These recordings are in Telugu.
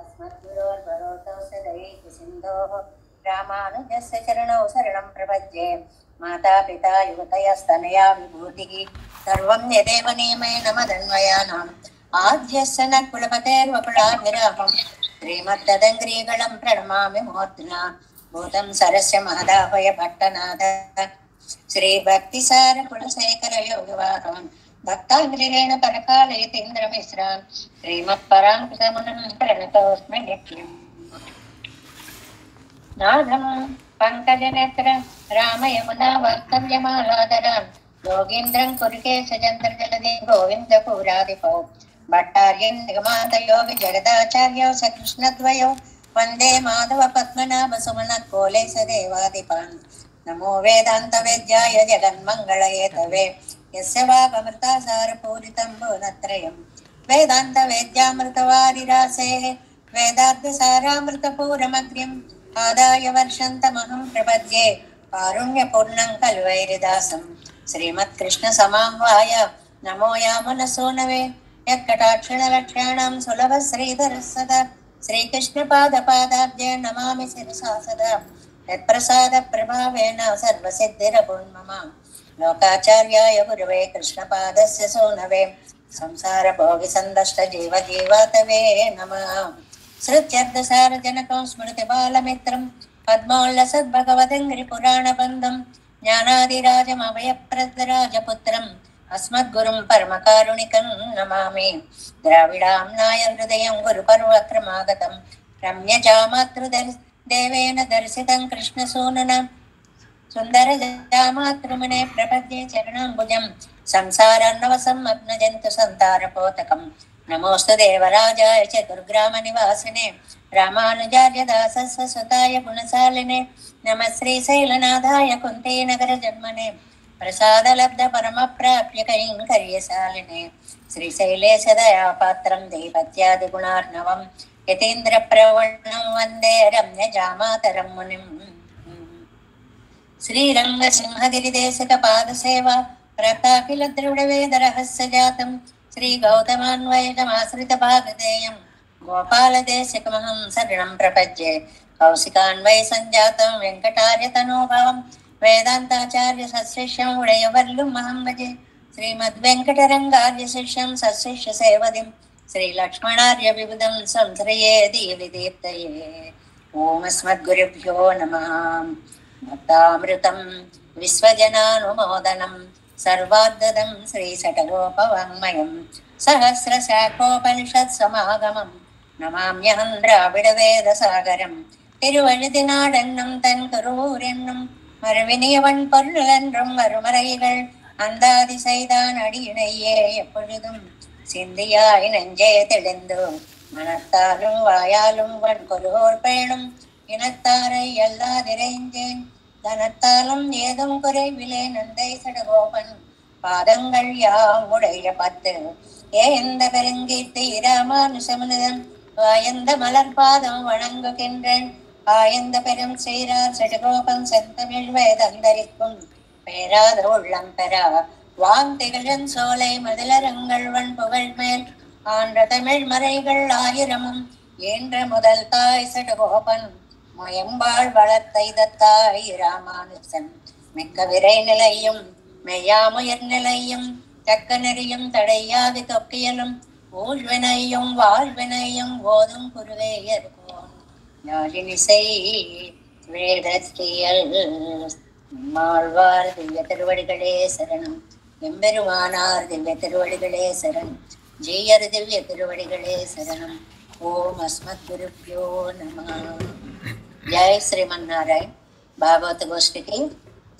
अस्मद्गुरोर्भगवतौ सदैव सिन्धोः रामानुजस्य चरणौ शरणं प्रपद्ये। मातापिता युवतयस्तनया विभूतिः सर्वं यदेव नियमेन मदन्वयानाम् आद्यस्य न कुलपतेर्वकुलाभिरामम् श्रीमद्ददङ्ग्रीगणं प्रणमामि मूर्ध्ना भूतं सरस्य महदाहवय भट्टनाथ श्रीभक्तिसार कुलशेखर योगवाहम् भक्ताग्रेण परकालयतीन्द्रमिश्रान् श्रीमत्पराङ्कुशमुनिं प्रणतोऽस्मि नित्यम्। नाथं पङ्कजनेत्र रामयमुना वात्सल्यमालादरान् योगीन्द्रं कुरुकेशचन्द्रजलदे गोविन्दपुरादिपौ भट्टार्यं निगमान्तयोगिजगदाचार्यौ सकृष्णद्वयौ वन्दे माधव पद्मनाभ सुमनत्कोलेशदेवादिपान्। नमो वेदान्तवेद्याय जगन्मङ्गलहेतवे यस्य वागमृतासारपूरितं भुवनत्रयं वेदान्तवेद्यामृतवारिरासेः वेदार्थसारामृतपूरमग्र्यम् आदाय वर्षन्तमहं प्रपद्ये कारुण्यपूर्णं कल्वैरिदासं श्रीमत्कृष्णसमाह्वाय नमो यामुनसूनवे यत्कटाक्षणलक्ष्याणां सुलभः श्रीधरः सदा श्रीकृष्णपादपादाब्जे नमामि शिरसा सदा यत्प्रसादप्रभावेन सर्वसिद्धिरभून्मम। लोकाचार्याय गुरवे कृष्णपादस्य सूनवे संसारभोगिसन्दष्टजीवजीवातवे नमः। श्रुत्यर्थसारजनकं स्मृतिबालमित्रं पद्मोल्लसद्भगवदङ्घ्रिपुराणबन्धं ज्ञानादिराजमभयप्रदराजपुत्रम् अस्मद्गुरुं परमकारुणिकं नमामि। द्राविडाम्नाय हृदयं गुरुपर्वक्रमागतं रम्यजामातृदेवेन दर्शितं कृष्णसूनुना सुन्दरजामातृमुने प्रपद्ये चरणाम्बुजं संसारार्णवसम्मग्नजन्तु सन्तारपोतकं नमोऽस्तु देवराजाय चतुर्ग्रामनिवासिने रामानुजार्य दासस्य सुताय गुणशालिने नमः श्रीशैलनाथाय कुन्तीनगरजन्मने प्रसादलब्ध परमप्राप्य कैङ्कर्यशालिने श्रीशैलेशदयापात्रं देवत्यादिगुणार्णवं यतीन्द्रप्रवणं वन्दे रम्यजामातरं मुनिम्। श्रीरङ्गसिंहगिरिदेशिकपादसेवा प्रताकिलद्रुडवेदरहस्यजातं श्रीगौतमान्वयमाश्रितभागधेयं गोपालदेशिकमहं शरणं प्रपद्ये। कौशिकान्वय सञ्जातं वेङ्कटार्यतनोभावं वेदान्ताचार्य सशिष्यं उडयवर्लुमहं भजे। श्रीमद्वेङ्कटरङ्गार्यशिष्यं सशिष्यसेवदिं श्रीलक्ष्मणार्य विबुधं संश्रये दीविदीप्तये। ॐ अस्मद्गुरुभ्यो नमः। भक्तामृतं विश्वजनानुमोदनं सर्वाद्ददं श्रीशतकोपवाङ्मयं सहस्रशाखोपनिषत्समागमं नमाम्यहं द्राविडवेदसागरं तिरुवழுதினாடென்னும் தன் கரூரென்னும் மறுவினியவன் பொருளென்றும் மறுமறைகள் அந்தாதி செய்தான் அடியினையே எப்பொழுதும் சிந்தியாய் நெஞ்சே தெளிந்து மனத்தாலும் வாயாலும் வன் கொலோர் பேணும் இனத்தாரை எல்லாதிரைஞ்சேன் தனத்தாலும் ஏதும் குறைவிலே நந்தை சடகோபன் பாதங்கள் யாம் உடைய பத்து ஏந்த பெருங்கீர்த்தி ராமானுசமுனிதம் ஆயந்த மலர் பாதம் வணங்குகின்றேன் ஆயந்த பெரும் சீரார் சடகோபன் செந்தமிழ் வேதந்தரிக்கும் பேராத உள்ளம் பெறா வாங் திகழன் சோலை மதிலரங்கள் வன் புகழ் மேல் ஆன்ற தமிழ் மறைகள் ஆயிரமும் ஈன்ற முதல் தாய் சடகோபன் மயம்பாள் வளர்த்தைதத்தாய் ராமானுசன் மிக்க விரை நிலையும் மெய்யாமுயர் நிலையும் தக்க நெறியும் தடையாது தொக்கியலும் ஊழ்வினையும் வாழ்வினையும் ஓதும் குருவேயர்கோன் யாழினிசை வேதத்தியல் மாழ்வார் திவ்ய திருவடிகளே சரணம் எம்பெருமானார் திவ்ய திருவடிகளே சரணம் ஜெயர் திவ்ய திருவடிகளே சரணம் ஓம் అస్మద్గురుభ్యో నమః. జై శ్రీమన్నారాయణ. భాగవత గోష్ఠికి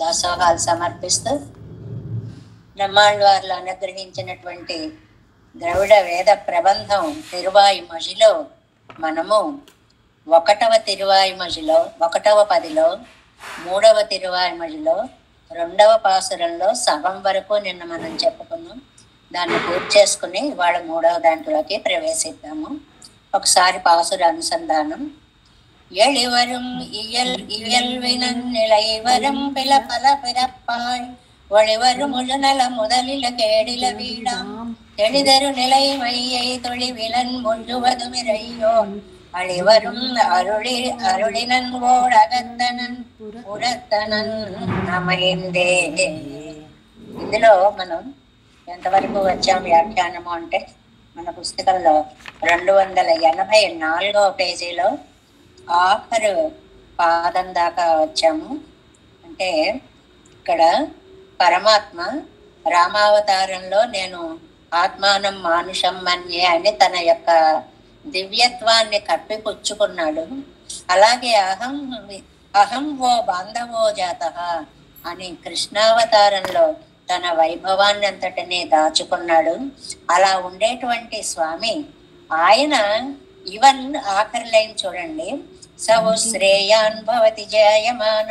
దాసోహాలు సమర్పిస్తూ బ్రహ్మాండవార్లు అనుగ్రహించినటువంటి ద్రవిడ వేద ప్రబంధం తిరువాయిమొழிలో మనము 1వ తిరువాయిమొழிలో 1వ పదిలో 3వ తిరువాయిమొழிలో 2వ పాసురంలో సగం వరకు నిన్న మనం చెప్పుకున్నాం. దాన్ని పూర్తి చేసుకుని ఇవాళ 3వ దాంట్లోకి ప్రవేశిద్దాము. ఒకసారి పాసుర అనుసంధానం. எளிவரும் இயல்வினன் நிலைவரும் பில பல பிறப்பாய் ஒளிவரும் முழுநல முதலில கேடில வீடாம் தெளிதரு நிலை மையை தொழிவிலன் முழுவதுமிரையோன் அழிவரும் அருளி அருளினன் ஓர் அகத்தனன் புறத்தனன் அமைந்தே. ఇందులో మనం ఎంతవరకు వచ్చాం వ్యాఖ్యానము అంటే మన పుస్తకంలో 284వ పేజీలో ఆఖరు పాదం దాకా వచ్చాము. అంటే ఇక్కడ పరమాత్మ రామావతారంలో నేను ఆత్మానం మానుషం మన్యే అని తన యొక్క దివ్యత్వాన్ని కప్పిపుచ్చుకున్నాడు. అలాగే అహం అహం ఓ బాంధవో జాత అని కృష్ణావతారంలో తన వైభవాన్ని అంతటినీ దాచుకున్నాడు. అలా ఉండేటువంటి స్వామి ఆయన ఈవెన్ ఆఖరి లైన్ చూడండి, సవు శ్రేయాన్ భవతి జయమాన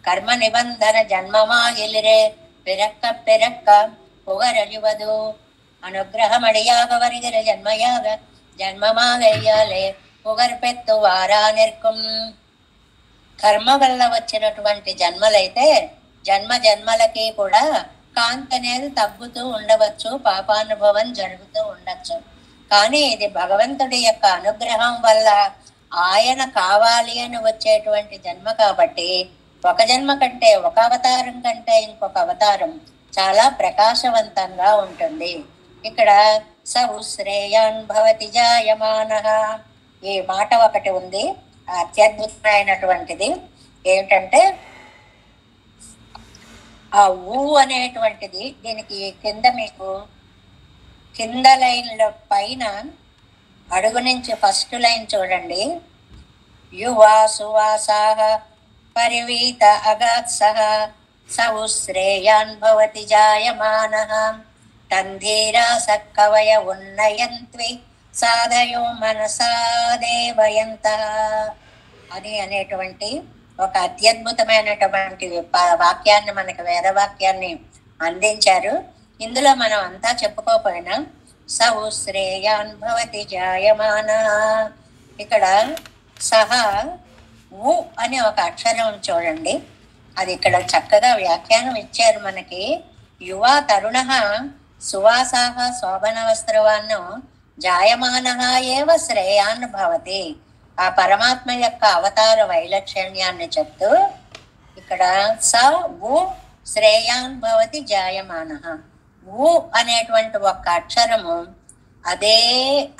కర్మ నిబంధన జన్మమాగిలిరే పిరక్క పిరక్క పుగరలివదు అనుగ్రహమడియాగ వరిగర జన్మయాగ జన్మమాగయ్యాలే పుగర్పెత్తు వారా నిర్కుం. కర్మ వల్ల వచ్చినటువంటి జన్మలైతే జన్మ జన్మలకి కూడా కాంతి అనేది తగ్గుతూ ఉండవచ్చు, పాపానుభవం జరుగుతూ ఉండొచ్చు. కానీ ఇది భగవంతుడి యొక్క అనుగ్రహం వల్ల ఆయన కావాలి అని వచ్చేటువంటి జన్మ కాబట్టి ఒక జన్మ కంటే, ఒక అవతారం కంటే ఇంకొక అవతారం చాలా ప్రకాశవంతంగా ఉంటుంది. ఇక్కడ సవు శ్రేయాన్ భవతి జాయమానః ఈ మాట ఒకటి ఉంది, అత్యద్భుతమైనటువంటిది. ఏమిటంటే ఆ ఊ అనేటువంటిది, దీనికి కింద మీకు కింద లైన్ల పైన అడుగు నుంచి ఫస్ట్ లైన్ చూడండి. యువా సువాసాః పరివీత అగాత్సః సవు శ్రేయాన్ భవతి జాయమానః తంధీరా సక్కవయ ఉన్నయంత్వి సాధయో మనసా దేవయంతః అని అనేటువంటి ఒక అత్యద్భుతమైనటువంటి వాక్యాన్ని మనకి వేదవాక్యాన్ని అందించారు. ఇందులో మనం అంతా చెప్పుకోపోయినా సవు శ్రేయాన్ భవతి జాయమాన, ఇక్కడ సహా ఊ అనే ఒక అక్షరం చూడండి, అది ఇక్కడ చక్కగా వ్యాఖ్యానం ఇచ్చారు మనకి. యువ తరుణ సువాసాహ శోభన వస్త్రవాన్ జాయమాన ఏవ శ్రేయాన్ భవతి. ఆ పరమాత్మ యొక్క అవతార వైలక్షణ్యాన్ని చెప్తూ ఇక్కడ స ఊ శ్రేయాన్ భవతి జాయమాన, ఊ అనేటువంటి ఒక అక్షరము అదే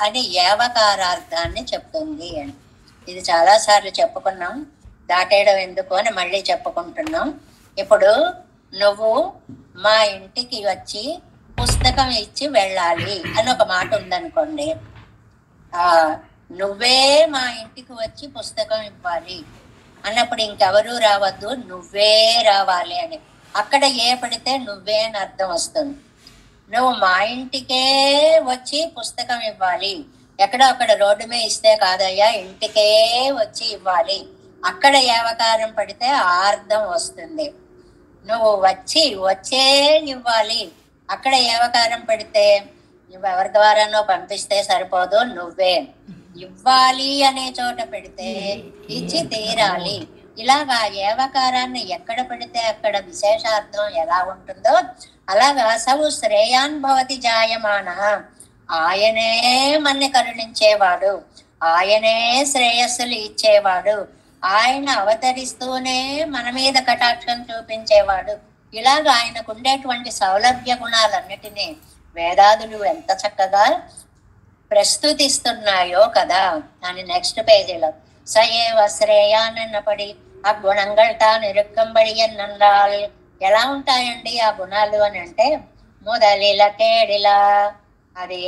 అని ఏవకారార్థాన్ని చెప్తుంది అని. ఇది చాలా సార్లు చెప్పుకున్నాం, దాటేయడం ఎందుకు అని మళ్ళీ చెప్పుకుంటున్నాం. ఇప్పుడు నువ్వు మా ఇంటికి వచ్చి పుస్తకం ఇచ్చి వెళ్ళాలి అని ఒక మాట ఉందనుకోండి, నువ్వే మా ఇంటికి వచ్చి పుస్తకం ఇవ్వాలి అన్నప్పుడు ఇంకెవరూ రావద్దు, నువ్వే రావాలి అని. అక్కడ ఏ పడితే నువ్వే అని అర్థం వస్తుంది. నువ్వు మా ఇంటికే వచ్చి పుస్తకం ఇవ్వాలి, ఎక్కడో అక్కడ రోడ్డు మీద ఇస్తే కాదయ్యా, ఇంటికే వచ్చి ఇవ్వాలి. అక్కడ ఏవకారం పడితే ఆ అర్థం వస్తుంది. నువ్వు వచ్చే ఇవ్వాలి, అక్కడ ఏవకారం పెడితే నువ్వు ఎవరి ద్వారానో పంపిస్తే సరిపోదు, నువ్వే ఇవ్వాలి అనే చోట పెడితే ఇచ్చి తీరాలి. ఇలాగా ఏవకారాన్ని ఎక్కడ పెడితే అక్కడ విశేషార్థం ఎలా ఉంటుందో అలాగా సవు శ్రేయాన్ భవతి జాయమాన, ఆయనే మన్ని కరుణించేవాడు, ఆయనే శ్రేయస్సులు ఇచ్చేవాడు, ఆయన అవతరిస్తూనే మన మీద కటాక్షం చూపించేవాడు. ఇలాగ ఆయనకు ఉండేటువంటి సౌలభ్య గుణాలన్నిటినీ వేదాదులు ఎంత చక్కగా ప్రస్తుతిస్తున్నాయో కదా అని నెక్స్ట్ పేజీలో సయేవ శ్రేయానన్నపడి ఆ గుణంగళ్ తాను ఇరుక్కంబడి ఎన్నాల్. ఎలా ఉంటాయండి ఆ గుణాలు అని అంటే, మొదలిల కేడిలా అది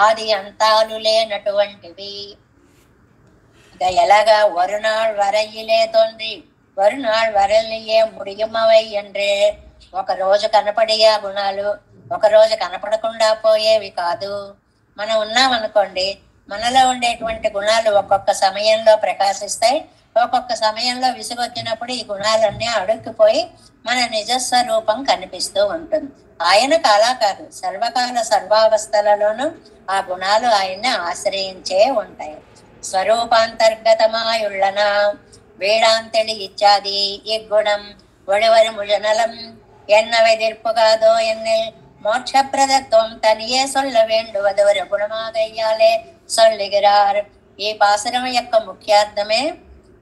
ఆది అంతాలు లేనటువంటివి. ఎలాగా ஒரு நாள் వరయిలే తోంది ஒரு நாள் వరలియే ముడియమవై అంటే, ఒక రోజు కనపడే ఆ గుణాలు ఒక రోజు కనపడకుండా పోయేవి కాదు. మనం ఉన్నామనుకోండి, మనలో ఉండేటువంటి గుణాలు ఒక్కొక్క సమయంలో ప్రకాశిస్తాయి, ఒక్కొక్క సమయంలో విసుగొచ్చినప్పుడు ఈ గుణాలన్నీ అడుక్కుపోయి మన నిజస్వరూపం కనిపిస్తూ ఉంటుంది. ఆయనకు అలా కాదు, సర్వకాల సర్వావస్థలలోనూ ఆ గుణాలు ఆయన్ని ఆశ్రయించే ఉంటాయి. స్వరూపాంతర్గతమాయుళ్ళన వేడాంతెళి ఇచ్చాది ఇగ్గుణం ఒడివరి ముజనలం ఎన్నవెదిర్పుగాదో ఎన్నెల్ மோட்சப்பிரதத்துவம் தனியே சொல்ல வேண்டுவதொரு குணமாகையாலே சொல்லுகிறார். ఈ పాసురం యొక్క ముఖ్యార్థమే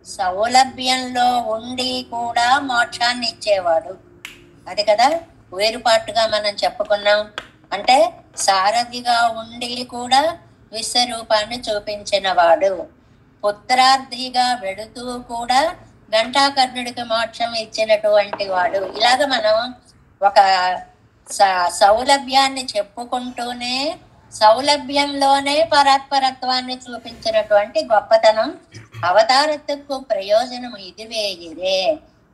సౌలభ్యంలో ఉండి కూడా మోక్షాన్ని ఇచ్చేవాడు. అది కదా వేరుపాటుగా మనం చెప్పుకున్నాం. అంటే సారథిగా ఉండి కూడా విశ్వరూపాన్ని చూపించిన వాడు, పుత్రార్థిగా వెడుతూ కూడా ఘంటాకర్ణుడికి మోక్షం ఇచ్చినటువంటి వాడు. ఇలాగ మనం ఒక సౌలభ్యాన్ని చెప్పుకుంటూనే సౌలభ్యంలోనే పరాత్పరత్వాన్ని చూపించినటువంటి గొప్పతనం అవతారத்துக்கு ప్రయోజనం ఇదే.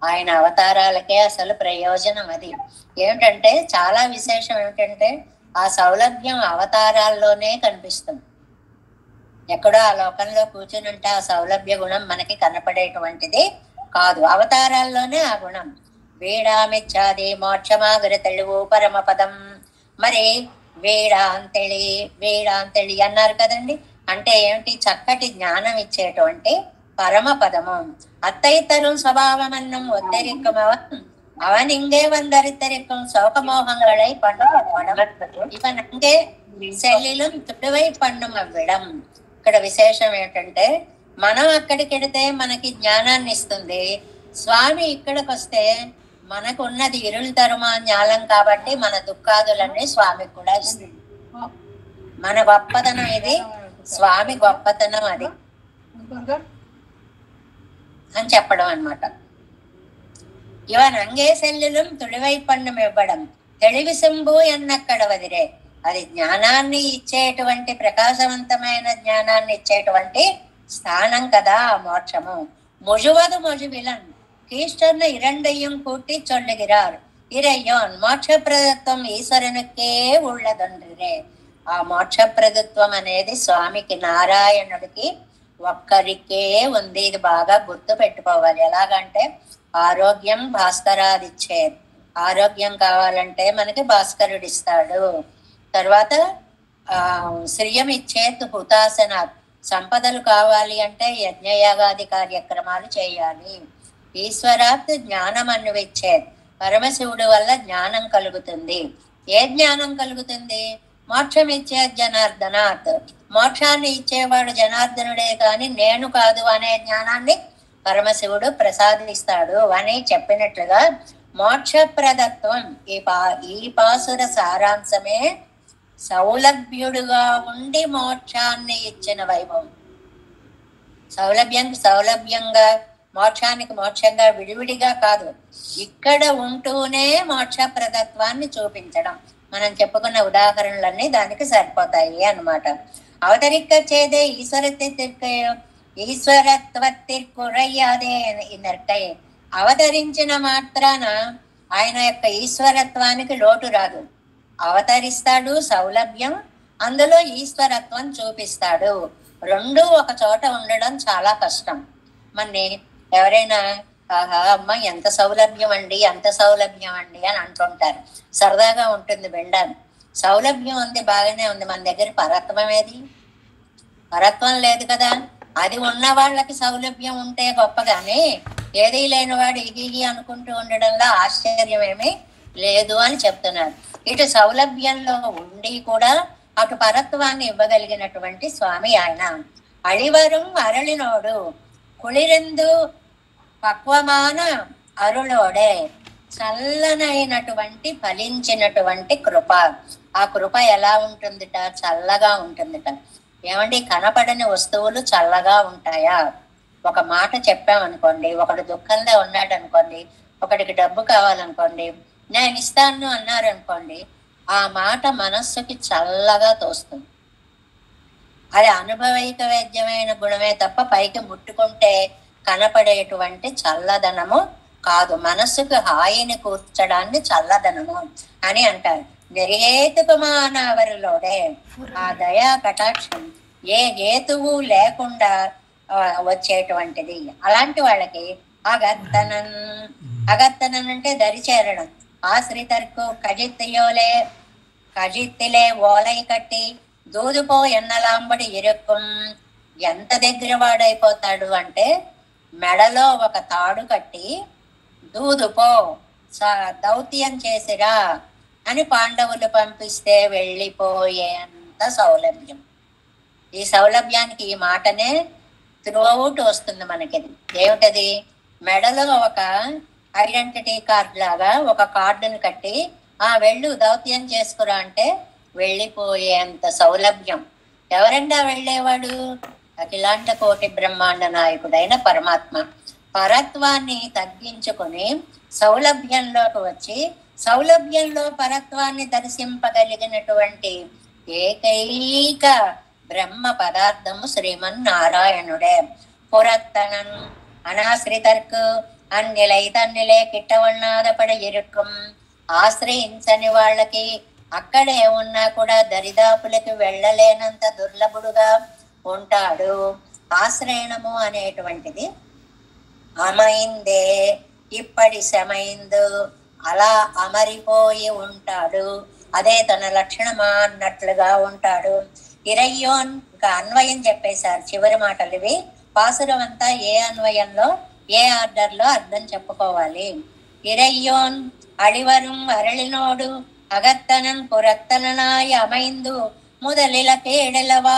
ఆయన అవతారాలకే అసలు ప్రయోజనం. అది ఏమిటంటే చాలా విశేషం ఏమిటంటే ఆ సౌలభ్యం అవతారాల్లోనే కనిపిస్తుంది. ఎక్కడో ఆ లోకంలో కూర్చుని ఉంటే ఆ సౌలభ్య గుణం మనకి కనపడేటువంటిది కాదు, అవతారాల్లోనే ఆ గుణం. వీడామిచ్చాది మోక్షమాగర తెలుగు పరమపదం. మరి వీడాంతెళి అన్నారు కదండి. అంటే ఏమిటి? చక్కటి జ్ఞానం ఇచ్చేటువంటి పరమ పదము. అత్తైతரும் స్వభావమన్నం ఒత్తరికం அவன் இங்கே வந்தரித்தரிக்கும் சோகமோகங்களை பண்ணும் இவன் அங்கே செல்லிலும் తుడివై பண்ணும் అవ్వడం. ఇక్కడ విశేషం ఏంటంటే మనం అక్కడికి వెడితే మనకి జ్ఞానాన్ని ఇస్తుంది, స్వామి ఇక్కడికి వస్తే మనకు ఉన్నది ఇరుಳು తరుమా జ్ఞానం కాబట్టి మన దుఃఖాదులన్నీ స్వామికి కూడా ఇస్తుంది. మన గొప్పతనం ఇది, స్వామి గొప్పతనం అది అని చెప్పడం అన్నమాట. ఇవన్ అంగే సెల్లులం తుడివై పన్నం ఇవ్వడం తెలివి శంభు ఎన్నక్కడ వదిలే. అది జ్ఞానాన్ని ఇచ్చేటువంటి ప్రకాశవంతమైన జ్ఞానాన్ని ఇచ్చేటువంటి స్థానం కదా ఆ మోక్షము. ముజువదు మొజువిలన్ కీష్టర్న ఇరండయ్యం కూట్టి చొల్లుగిరారు ఇరయ్యోన్ మోక్షప్రదత్వం ఈశ్వరునికే ఉళ్ళదండ్రిరే. ఆ మోక్షప్రదత్వం అనేది స్వామికి, నారాయణుడికి ఒక్కరికే ఉంది. ఇది బాగా గుర్తు పెట్టుకోవాలి. ఎలాగంటే ఆరోగ్యం భాస్కరాదిచ్చేది. ఆరోగ్యం కావాలంటే మనకి భాస్కరుడు ఇస్తాడు. తర్వాత శ్రియం ఇచ్చేత్ హుతాసనాత్, సంపదలు కావాలి అంటే యజ్ఞయాగాది కార్యక్రమాలు చేయాలి. ఈశ్వరాత్ జ్ఞానం అన్విచ్చేత్, పరమశివుడి వల్ల జ్ఞానం కలుగుతుంది. ఏ జ్ఞానం కలుగుతుంది? మోక్షం ఇచ్చే జనార్దనాత్, మోక్షాన్ని ఇచ్చేవాడు జనార్దనుడే కాని నేను కాదు అనే జ్ఞానాన్ని పరమశివుడు ప్రసాదిస్తాడు అని చెప్పినట్లుగా మోక్షప్రదత్వం ఈ పాసుర సారాంశమే సౌలభ్యుడుగా ఉండి మోక్షాన్ని ఇచ్చిన వైభవం. సౌలభ్యంగా మోక్షానికి మోక్షంగా విడివిడిగా కాదు, ఇక్కడ ఉంటూనే మోక్షప్రదత్వాన్ని చూపించడం. మనం చెప్పుకున్న ఉదాహరణలన్నీ దానికి సరిపోతాయి అన్నమాట. అవతరిక్చేదే ఈశ్వరత్వత్తిర్కురయ్యాదే ఇన్నర్కై. అవతరించిన మాత్రాన ఆయన యొక్క ఈశ్వరత్వానికి లోటు రాదు. అవతరిస్తాడు సౌలభ్యం, అందులో ఈశ్వరత్వం చూపిస్తాడు. రెండు ఒక చోట ఉండడం చాలా కష్టం. మన్ని ఎవరైనా అమ్మ ఎంత సౌలభ్యం అండి, ఎంత సౌలభ్యం అండి అని అంటుంటారు. సరదాగా ఉంటుంది వినడానికి. సౌలభ్యం ఉంది, బాగానే ఉంది, మన దగ్గర పరత్వం ఏది? పరత్వం లేదు కదా. అది ఉన్న వాళ్ళకి సౌలభ్యం ఉంటే గొప్పగానే ఏదీ లేనివాడు ఇగి అనుకుంటూ ఉండడంలో ఆశ్చర్యమేమీ లేదు అని చెప్తున్నారు. ఇటు సౌలభ్యంలో ఉండి కూడా అటు పరత్వాన్ని ఇవ్వగలిగినటువంటి స్వామి ఆయన. అళివరం అరళినోడు కుళిరెందు పక్వమాన అరుళోడే, చల్లనైనటువంటి ఫలించినటువంటి కృప. ఆ కృప ఎలా ఉంటుందిట? చల్లగా ఉంటుందిట. ఏమండి, కనపడని వస్తువులు చల్లగా ఉంటాయా? ఒక మాట చెప్పామనుకోండి, ఒకడు దుఃఖంలో ఉన్నాడు అనుకోండి, ఒకడికి డబ్బు కావాలనుకోండి, నేను ఇస్తాను అన్నారు అనుకోండి, ఆ మాట మనస్సుకి చల్లగా తోస్తుంది. అది అనుభవైక వేద్యమైన గుణమే తప్ప పైకి ముట్టుకుంటే కనపడేటువంటి చల్లదనము కాదు. మనస్సుకు హాయిని కూర్చడాన్ని చల్లదనము అని అంటారు. నిర్హేతుకమానవరిలోనే ఆ దయా కటాక్షం ఏ హేతువు లేకుండా వచ్చేటువంటిది. అలాంటి వాళ్ళకి అగత్తనన్ అంటే దరిచేరడం. ఆశ్రితర్కు కజిత్తిలే ఓలై కట్టి దూదుపో ఎన్నలాంబడి ఇరుక్కుం. ఎంత దగ్గర వాడైపోతాడు అంటే మెడలో ఒక తాడు కట్టి దూదుపో దౌత్యం చేసిరా అని పాండవులు పంపిస్తే వెళ్ళిపోయేంత సౌలభ్యం. ఈ సౌలభ్యానికి ఈ మాటనే త్రూఅవుట్ వస్తుంది మనకి. ఏమిటది? మెడలో ఒక ఐడెంటిటీ కార్డ్ లాగా ఒక కార్డును కట్టి వెళ్ళు దౌత్యం చేసుకురా అంటే వెళ్ళిపోయేంత సౌలభ్యం. ఎవరండా వెళ్ళేవాడు? అఖిలాండ కోటి బ్రహ్మాండ నాయకుడైన పరమాత్మ. పరత్వాన్ని తగ్గించుకొని సౌలభ్యంలోకి వచ్చి సౌలభ్యంలో పరత్వాన్ని దర్శింపగలిగినటువంటి ఏకైక బ్రహ్మ పదార్థము శ్రీమన్నారాయణుడే. புறத்தனன் அனாசிரிதற்கு அந்நிலை தன்னிலே కిట్టవన్నాదపడ ఇరుక్కం. ఆశ్రయించని వాళ్ళకి అక్కడే ఉన్నా కూడా దరిదాపులకి వెళ్ళలేనంత దుర్లభుడుగా ఉంటాడు. ఆశ్రయణము అనేటువంటిది అమైందే ఇప్పటి శమైందు, అలా అమరిపోయి ఉంటాడు, అదే తన లక్షణమా అన్నట్లుగా ఉంటాడు. ఇరయ్యోన్ ఇంకా అన్వయం చెప్పేశారు చివరి మాటలు ఇవి. పాసురం అంతా ఏ అన్వయంలో ఏ ఆర్డర్ లో అర్థం చెప్పుకోవాలి. ఇరయ్యోన్ అడివరం అరళినోడు అగత్తనన్ పురత్తనాయ అమైందు முதலில கேடலவா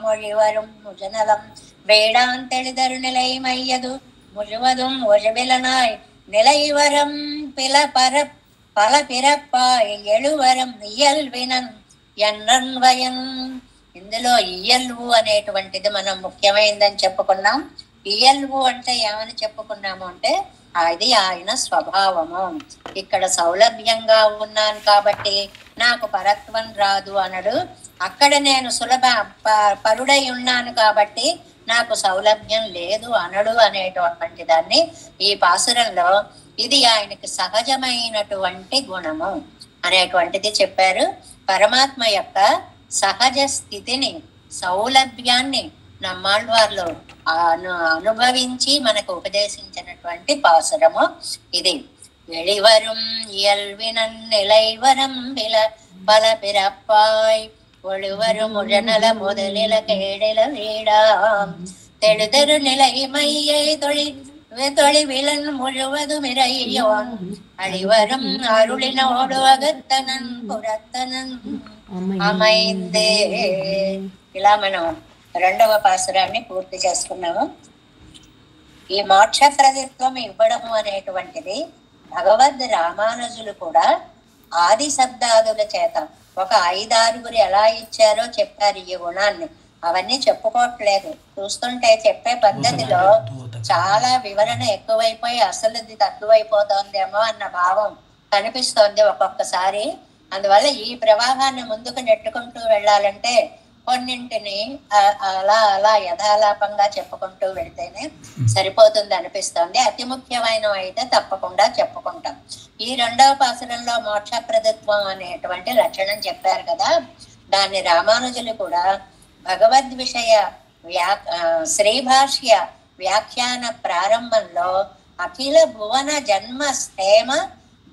மொழிவரும் முஜனலம் வேடான் தெளிதரு நிலை மையது முழுவதும் ஒழுவிலனாய் நிலைவரம் பல பிறப்பாய் எழுవరం ఇయల్వినన్ ఎన్నన్వయం. ఇందులో ఇయల్వు అనేటువంటిది మనం ముఖ్యమైనదని చెప్పుకున్నాం. ఇయల్వు అంటే ఏమని చెప్పుకున్నాము అంటే అది ఆయన స్వభావము. ఇక్కడ సౌలభ్యంగా ఉన్నాను కాబట్టి నాకు పరత్వం రాదు అనడు. అక్కడ నేను సులభ పరుడై ఉన్నాను కాబట్టి నాకు సౌలభ్యం లేదు అనడు అనేటువంటి దాన్ని ఈ పాసురంలో ఇది ఆయనకి సహజమైనటువంటి గుణము అనేటువంటిది చెప్పారు. పరమాత్మ యొక్క సహజ స్థితిని సౌలభ్యాన్ని నమ్మాళ్వార్లు అనుభవించి మనకు ఉపదేశించినటువంటి పాసురము ఇది. வெளிவரும் இயல்வினன் நிலைவரம் பல பிறப்பாய் ஒழுவரும் உழநல முதலில கேடில வீடாம் தெழுதரு நிலை மையை தொழிவிலன் முழுவதும் இறையோன் அழிவரும் அருளினோடு అగత్తనన్ పురత్తనన్ అమైందే. ఇలా మనం రెండవ పాసురాన్ని పూర్తి చేసుకున్నాము. ఈ మోక్ష ప్రదిత్వం ఇవ్వడము అనేటువంటిది భగవద్ రామానుజులు కూడా ఆది శబ్దాదుల చేత ఒక 5-6 ఎలా ఇచ్చారో చెప్పారు ఈ గుణాన్ని. అవన్నీ చెప్పుకోవట్లేదు. చూస్తుంటే చెప్పే పద్ధతిలో చాలా వివరణ ఎక్కువైపోయి అసలుది తక్కువైపోతోందేమో అన్న భావం కనిపిస్తోంది ఒక్కొక్కసారి. అందువల్ల ఈ ప్రవాహాన్ని ముందుకు నెట్టుకుంటూ వెళ్ళాలంటే కొన్నింటిని అలా అలా యథాలాపంగా చెప్పుకుంటూ వెళ్తేనే సరిపోతుంది అనిపిస్తోంది. అతి ముఖ్యమైనవి అయితే తప్పకుండా చెప్పుకుంటాం. ఈ రెండవ పాసురంలో మోక్ష ప్రదత్వం అనేటువంటి లక్షణం చెప్పారు కదా, దాన్ని రామానుజులు కూడా భగవద్ విషయ శ్రీభాష్య వ్యాఖ్యాన ప్రారంభంలో అఖిల భువన జన్మ స్థేమ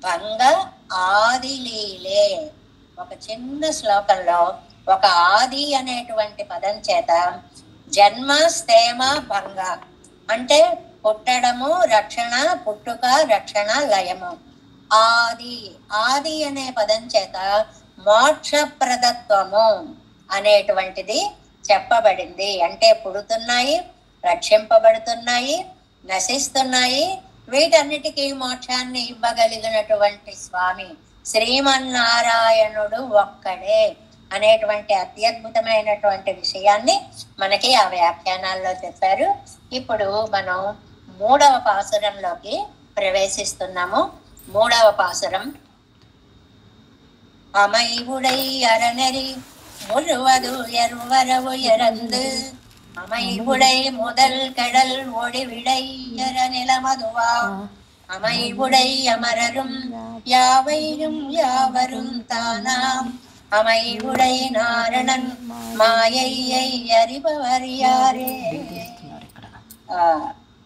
భంగ ఆదిలీలే ఒక చిన్న శ్లోకంలో ఒక ఆది అనేటువంటి పదం చేత జన్మ స్థేమ భంగ అంటే పుట్టడము, రక్షణ, పుట్టుక, రక్షణ, లయము. ఆది అనే పదం చేత మోక్ష ప్రదత్వము అనేటువంటిది చెప్పబడింది. అంటే పుడుతున్నాయి, రక్షింపబడుతున్నాయి, నశిస్తున్నాయి, వీటన్నిటికీ మోక్షాన్ని ఇవ్వగలిగినటువంటి స్వామి శ్రీమన్నారాయణుడు ఒక్కడే అనేటువంటి అత్యద్భుతమైనటువంటి విషయాన్ని మనకి ఆ వ్యాఖ్యానాల్లో చెప్పారు. ఇప్పుడు మనం 3వ పాసురంలోకి ప్రవేశిస్తున్నాము. 3వ పాసురం அமைவுடை அறநெறி முழுவது எருவரவு இறந்து அமைவுடை முதல் கடல் ஒடிவிடை எற நிலமதுவா அமைவுடை அமரரும் யாவையும் யாவரும் தானாம் அமைவுடை நாரணன் మాయయ్యై அறிபவர் யாరే.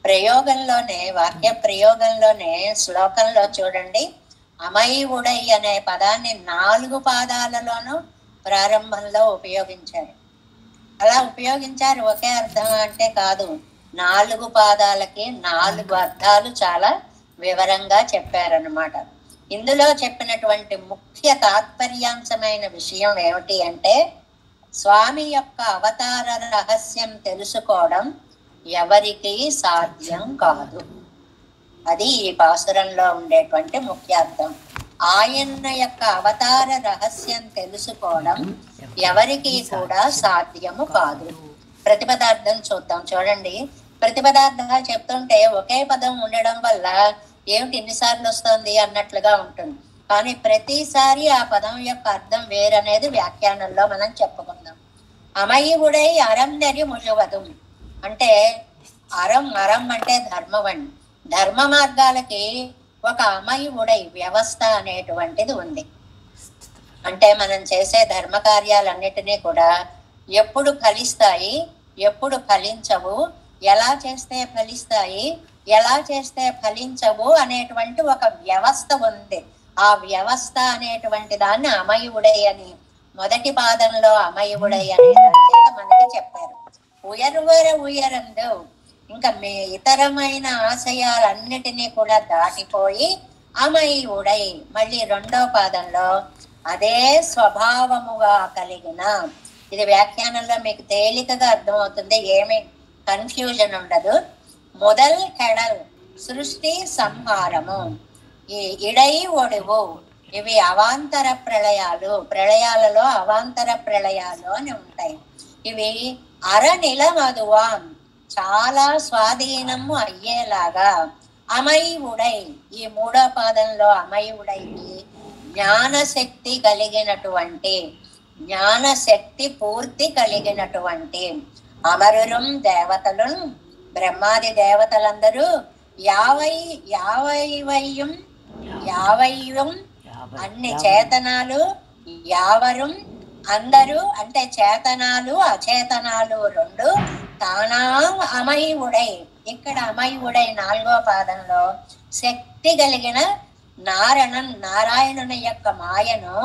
ప్రయోగంలోనే వాక్య ప్రయోగంలోనే శ్లోకంలో చూడండి, అమయుడై అనే పదాన్ని 4 పాదాలలోనూ ప్రారంభంలో ఉపయోగించారు. అలా ఉపయోగించారు ఒకే అర్థం అంటే కాదు, 4 పాదాలకి 4 అర్థాలు చాలా వివరంగా చెప్పారన్నమాట. ఇందులో చెప్పినటువంటి ముఖ్య తాత్పర్యాంశమైన విషయం ఏమిటి అంటే స్వామి యొక్క అవతార రహస్యం తెలుసుకోవడం ఎవరికి సాధ్యం కాదు. అది ఈ పాసురంలో ఉండేటువంటి ముఖ్యార్థం. ఆయన యొక్క అవతార రహస్యం తెలుసుకోవడం ఎవరికి కూడా సాధ్యము కాదు. ప్రతిపదార్థం చూద్దాం. చూడండి, ప్రతిపదార్థాలు చెప్తుంటే ఒకే పదం ఉండడం వల్ల ఏమిటి ఇన్నిసార్లు వస్తుంది అన్నట్లుగా ఉంటుంది. కానీ ప్రతిసారి ఆ పదం యొక్క అర్థం వేరనేది వ్యాఖ్యానంలో మనం చెప్పుకుందాం. అమయుడై అరం నెరి ముழுవదు అంటే అరం అంటే ధర్మం. ధర్మ మార్గాలకి ఒక అమయుడై వ్యవస్థ అనేటువంటిది ఉంది. అంటే మనం చేసే ధర్మ కార్యాలన్నిటినీ కూడా ఎప్పుడు ఫలిస్తాయి, ఎప్పుడు ఫలించవు, ఎలా చేస్తే ఫలిస్తాయి, ఎలా చేస్తే ఫలించవు అనేటువంటి ఒక వ్యవస్థ ఉంది. ఆ వ్యవస్థ అనేటువంటి దాన్ని అమయుడై అని మొదటి పాదంలో అమయుడై అనే దాని చేత మనకి చెప్పారు. ఉయరందు ఇంకా మీ ఇతరమైన ఆశయాలన్నిటినీ కూడా దాటిపోయి అమయుడై మళ్ళీ రెండో పాదంలో అదే స్వభావముగా కలిగిన, ఇది వ్యాఖ్యానంలో మీకు తేలికగా అర్థమవుతుంది, ఏమి కన్ఫ్యూజన్ ఉండదు. మొదల్ కెడల్ సృష్టి సంహారము, ఈ ఇడై ఒడువు ఇవి అవాంతర ప్రళయాలు, ప్రళయాలలో అవాంతర ప్రళయాలు అని ఉంటాయి. ఇవి అరనిలమదువాం చాలా స్వాధీనము అయ్యేలాగా అమయుడై, ఈ మూడో పాదంలో అమయుడైకి జ్ఞానశక్తి కలిగినటువంటి, జ్ఞానశక్తి పూర్తి కలిగినటువంటి అమరులం దేవతలు, బ్రహ్మాది దేవతలందరూ యావయ్యం అన్ని చేతనాలు, యావరం అందరూ అంటే చేతనాలు అచేతనాలు రెండు, తానా అమయుడై, ఇక్కడ అమయుడై నాలుగో పాదంలో శక్తి కలిగిన నారాయణుని యొక్క మాయను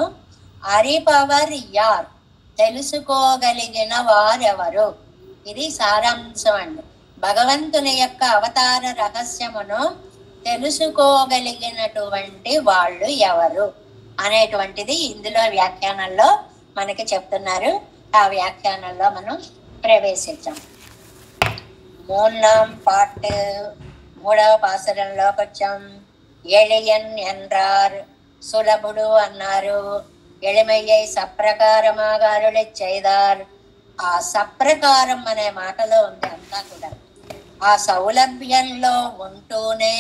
అరిపవర్ యార్ తెలుసుకోగలిగిన వారెవరు, ఇది సారాంశం అండి. భగవంతుని యొక్క అవతార రహస్యమును తెలుసుకోగలిగినటువంటి వాళ్ళు ఎవరు అనేటువంటిది ఇందులో వ్యాఖ్యానంలో మనకి చెప్తున్నారు. ఆ వ్యాఖ్యానంలో మనం ప్రవేశించాం. మూన్నాం పాట్ మూడవ పాసురంలోకి వచ్చాం. ఎళియన్ ఎన్రార్ సులభుడు అన్నారు, ఎళిమయ్యై సప్రకారమాగారుడి చేయదార్. ఆ సప్రకారం అనే మాటలో ఉంది అంతా కూడా. ఆ సౌలభ్యంలో ఉంటూనే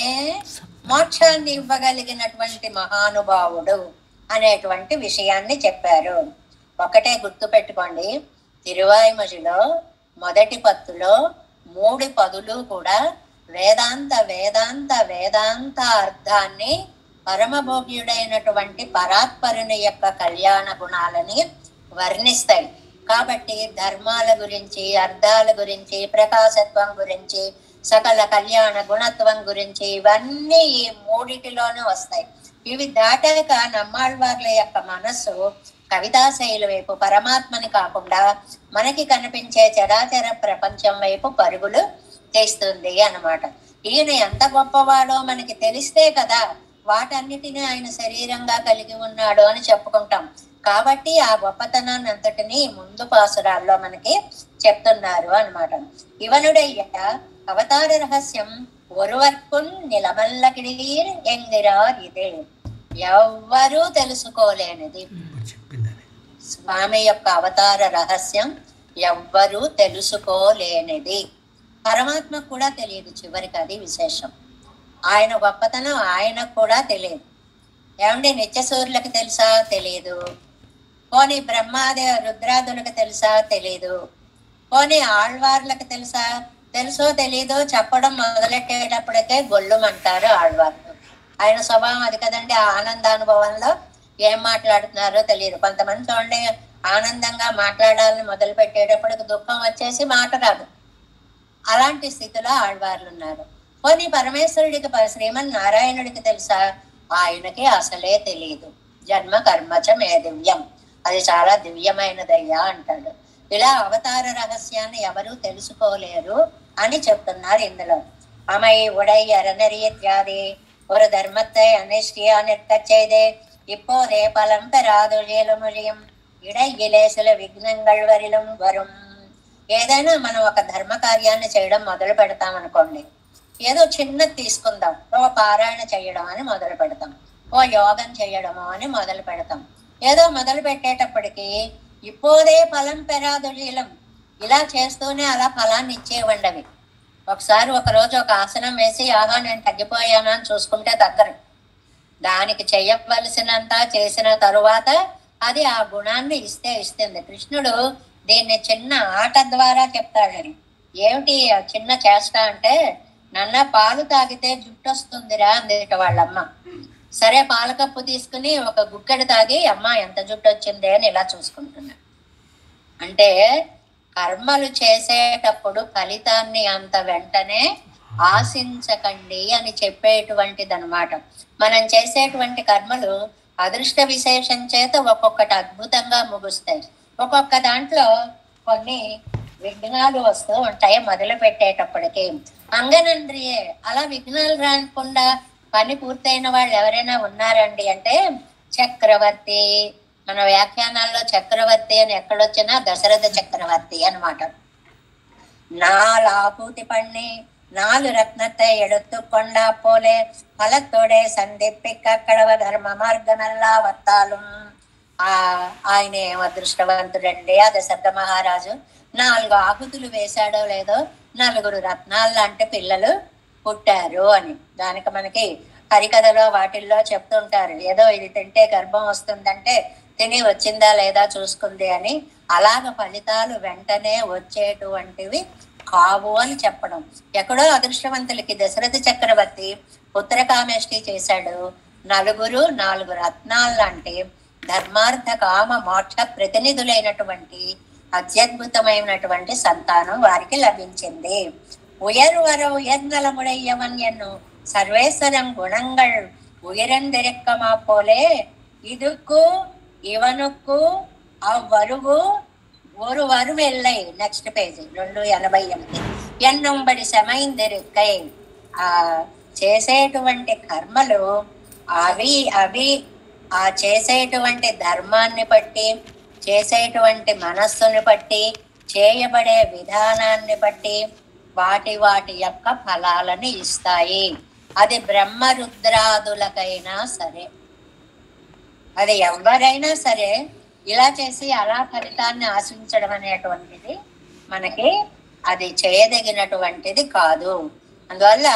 మోక్షాన్ని ఇవ్వగలిగినటువంటి మహానుభావుడు అనేటువంటి విషయాన్ని చెప్పారు. ఒకటే గుర్తు పెట్టుకోండి, తిరువాయిమొழிలో మొదటి పత్తులో 3 పదులు కూడా వేదాంత వేదాంత వేదాంత అర్థాన్ని పరమభోగ్యుడైనటువంటి పరాత్పరుని యొక్క కళ్యాణ గుణాలని వర్ణిస్తాయి. కాబట్టి ధర్మాల గురించి, అర్థాల గురించి, ప్రకాశత్వం గురించి, సకల కళ్యాణ గుణత్వం గురించి ఇవన్నీ ఈ 3టిలోనూ వస్తాయి. ఇవి దాటాక నమ్మాళ్వార్ల యొక్క మనస్సు కవితా శైలి వైపు, పరమాత్మని కాకుండా మనకి కనిపించే చరాచర ప్రపంచం వైపు పరుగులు చేస్తుంది అన్నమాట. ఈయన ఎంత గొప్పవాడో మనకి తెలిస్తే కదా వాటన్నిటిని ఆయన శరీరంగా కలిగి ఉన్నాడు అని చెప్పుకుంటాం. కాబట్టి ఆ గొప్పతనాన్ని అంతటిని ముందు పాసురాల్లో మనకి చెప్తున్నారు అన్నమాట. ఇవనుడయ్య అవతార రహస్యం ఒరువర్కున్ నిలమల్లకిడీర్ ఎంగిరార్ ఇదే, ఎవ్వరూ తెలుసుకోలేనిది. స్వామి యొక్క అవతార రహస్యం ఎవ్వరూ తెలుసుకోలేనిది. పరమాత్మకు కూడా తెలియదు చివరికి, అది విశేషం. ఆయన గొప్పతనం ఆయనకు కూడా తెలియదు. ఏమండి, నిత్యసూరులకు తెలుసా? తెలియదు. పోనీ బ్రహ్మాది రుద్రాదులకు తెలుసా? తెలియదు. పోనీ ఆళ్వార్లకు తెలుసా? తెలుసో తెలీదో చెప్పడం మొదలెట్టేటప్పటికే గొల్లుమంటారు ఆళ్వార్లు. ఆయన స్వభావం అది కదండి. ఆ ఆనందానుభవంలో ఏం మాట్లాడుతున్నారో తెలియదు. కొంతమంది చూడండి, ఆనందంగా మాట్లాడాలని మొదలు పెట్టేటప్పటికి దుఃఖం వచ్చేసి మాట రాదు. అలాంటి స్థితిలో ఆళ్వార్లు ఉన్నారు. పోనీ పరమేశ్వరుడికి, శ్రీమన్ నారాయణుడికి తెలుసా? ఆయనకి అసలే తెలియదు. జన్మ కర్మచ మే దివ్యం, అది చాలా దివ్యమైనదయ్యా అంటాడు. ఇలా అవతార రహస్యాన్ని ఎవరూ తెలుసుకోలేరు అని చెప్తున్నారు ఇందులో. అమై ఉడై అరణరీత్యాది ஒரு தர்மத்தை அனுஷ்டியா நிற்கச் செய்து இப்போதே பலம் பெறாது இயலுமொழியும் ఇడయిలేసుల విఘ్నంగళ్ వరిలం వరం. ఏదైనా మనం ఒక ధర్మ కార్యాన్ని చేయడం మొదలు పెడతాం అనుకోండి, ఏదో చిన్నది తీసుకుందాం, ఓ పారాయణ చేయడం అని మొదలు పెడతాం, ఓ యోగం చేయడము అని మొదలు పెడతాం. ఏదో మొదలు పెట్టేటప్పటికి ఇప్పుడే ఫలం పెరాదులీలం, ఇలా చేస్తూనే అలా ఫలాన్ని ఇచ్చేవండి అవి. ఒకసారి ఒకరోజు ఒక ఆసనం వేసి ఆహా నేను తగ్గిపోయాను అని చూసుకుంటే తగ్గరు. దానికి చెయ్యవలసినంత చేసిన తరువాత అది ఆ గుణాన్ని ఇస్తుంది. కృష్ణుడు దీన్ని చిన్న ఆట ద్వారా చెప్తాడని. ఏమిటి చిన్న చేష్ట అంటే, నన్న పాలు తాగితే జుట్టు వస్తుందిరా అందట వాళ్ళమ్మ. సరే పాల కప్పు తీసుకుని ఒక గుక్కెడు తాగి అమ్మ ఎంత జుట్టు వచ్చిందే అని ఇలా చూసుకుంటున్నా. అంటే కర్మలు చేసేటప్పుడు ఫలితాన్ని అంత వెంటనే ఆశించకండి అని చెప్పేటువంటిది అనమాట. మనం చేసేటువంటి కర్మలు అదృష్ట విశేషం చేత ఒక్కొక్కటి అద్భుతంగా ముగుస్తాయి. ఒక్కొక్క దాంట్లో కొన్ని విఘ్నాలు వస్తూ ఉంటాయి మొదలు పెట్టేటప్పటికి. అంగనంద్రియే అలా విఘ్నాలు రాకుండా పని పూర్తయిన వాళ్ళు ఎవరైనా ఉన్నారండి అంటే చక్రవర్తి. మన వ్యాఖ్యానాల్లో చక్రవర్తి అని ఎక్కడొచ్చినా దశరథ చక్రవర్తి అనమాట. నాలాహూతి పన్ని 4 రత్నத்தை எடுத்து கொண்டா போலே பலத்தோடே సంధిప్పిక కడవ ధర్మ మార్గనల్లా వత్తాలు. ఆయన ఏం అదృష్టవంతుడండి ఆ దశరథ మహారాజు. 4 ఆహుతులు వేశాడో లేదో 4 రత్నాలు లాంటి పిల్లలు పుట్టారు అని. దానికి మనకి హరికథలో వాటిల్లో చెప్తుంటారు, ఏదో ఇది తింటే గర్భం వస్తుందంటే తిని వచ్చిందా లేదా చూసుకుంది అని. అలాగ ఫలితాలు వెంటనే వచ్చేటువంటివి కావు అని చెప్పడం. ఎక్కడో అదృష్టవంతులకి దశరథ చక్రవర్తి పుత్రకామేష్టి చేశాడు. 4 రత్నాలు లాంటి ధర్మార్థ కామ మోక్ష ప్రతినిధులైనటువంటి అత్యద్భుతమైనటువంటి సంతానం వారికి లభించింది. ఉయర్నలముడయ్యవన్ ఎన్ను సర్వేశ్వరం గుణంగళ్ ఉయరందిరెక్కమా పోలే ఇదుకు ఇవనుకు అవ్వరువు ஒரு வருவெல்லை. Next page 288. ఎన్నుంబడి సమైందిరుక్కై. చేసేటువంటి కర్మలు అవి ఆ చేసేటువంటి ధర్మాన్ని బట్టి, చేసేటువంటి మనస్సుని బట్టి, చేయబడే విధానాన్ని బట్టి వాటి యొక్క ఫలాలను ఇస్తాయి. అది బ్రహ్మరుద్రాదులకైనా సరే, అది ఎవరైనా సరే ఇలా చేసి అలా ఫలితాన్ని ఆశించడం అనేటువంటిది మనకి అది చేయదగినటువంటిది కాదు. అందువల్ల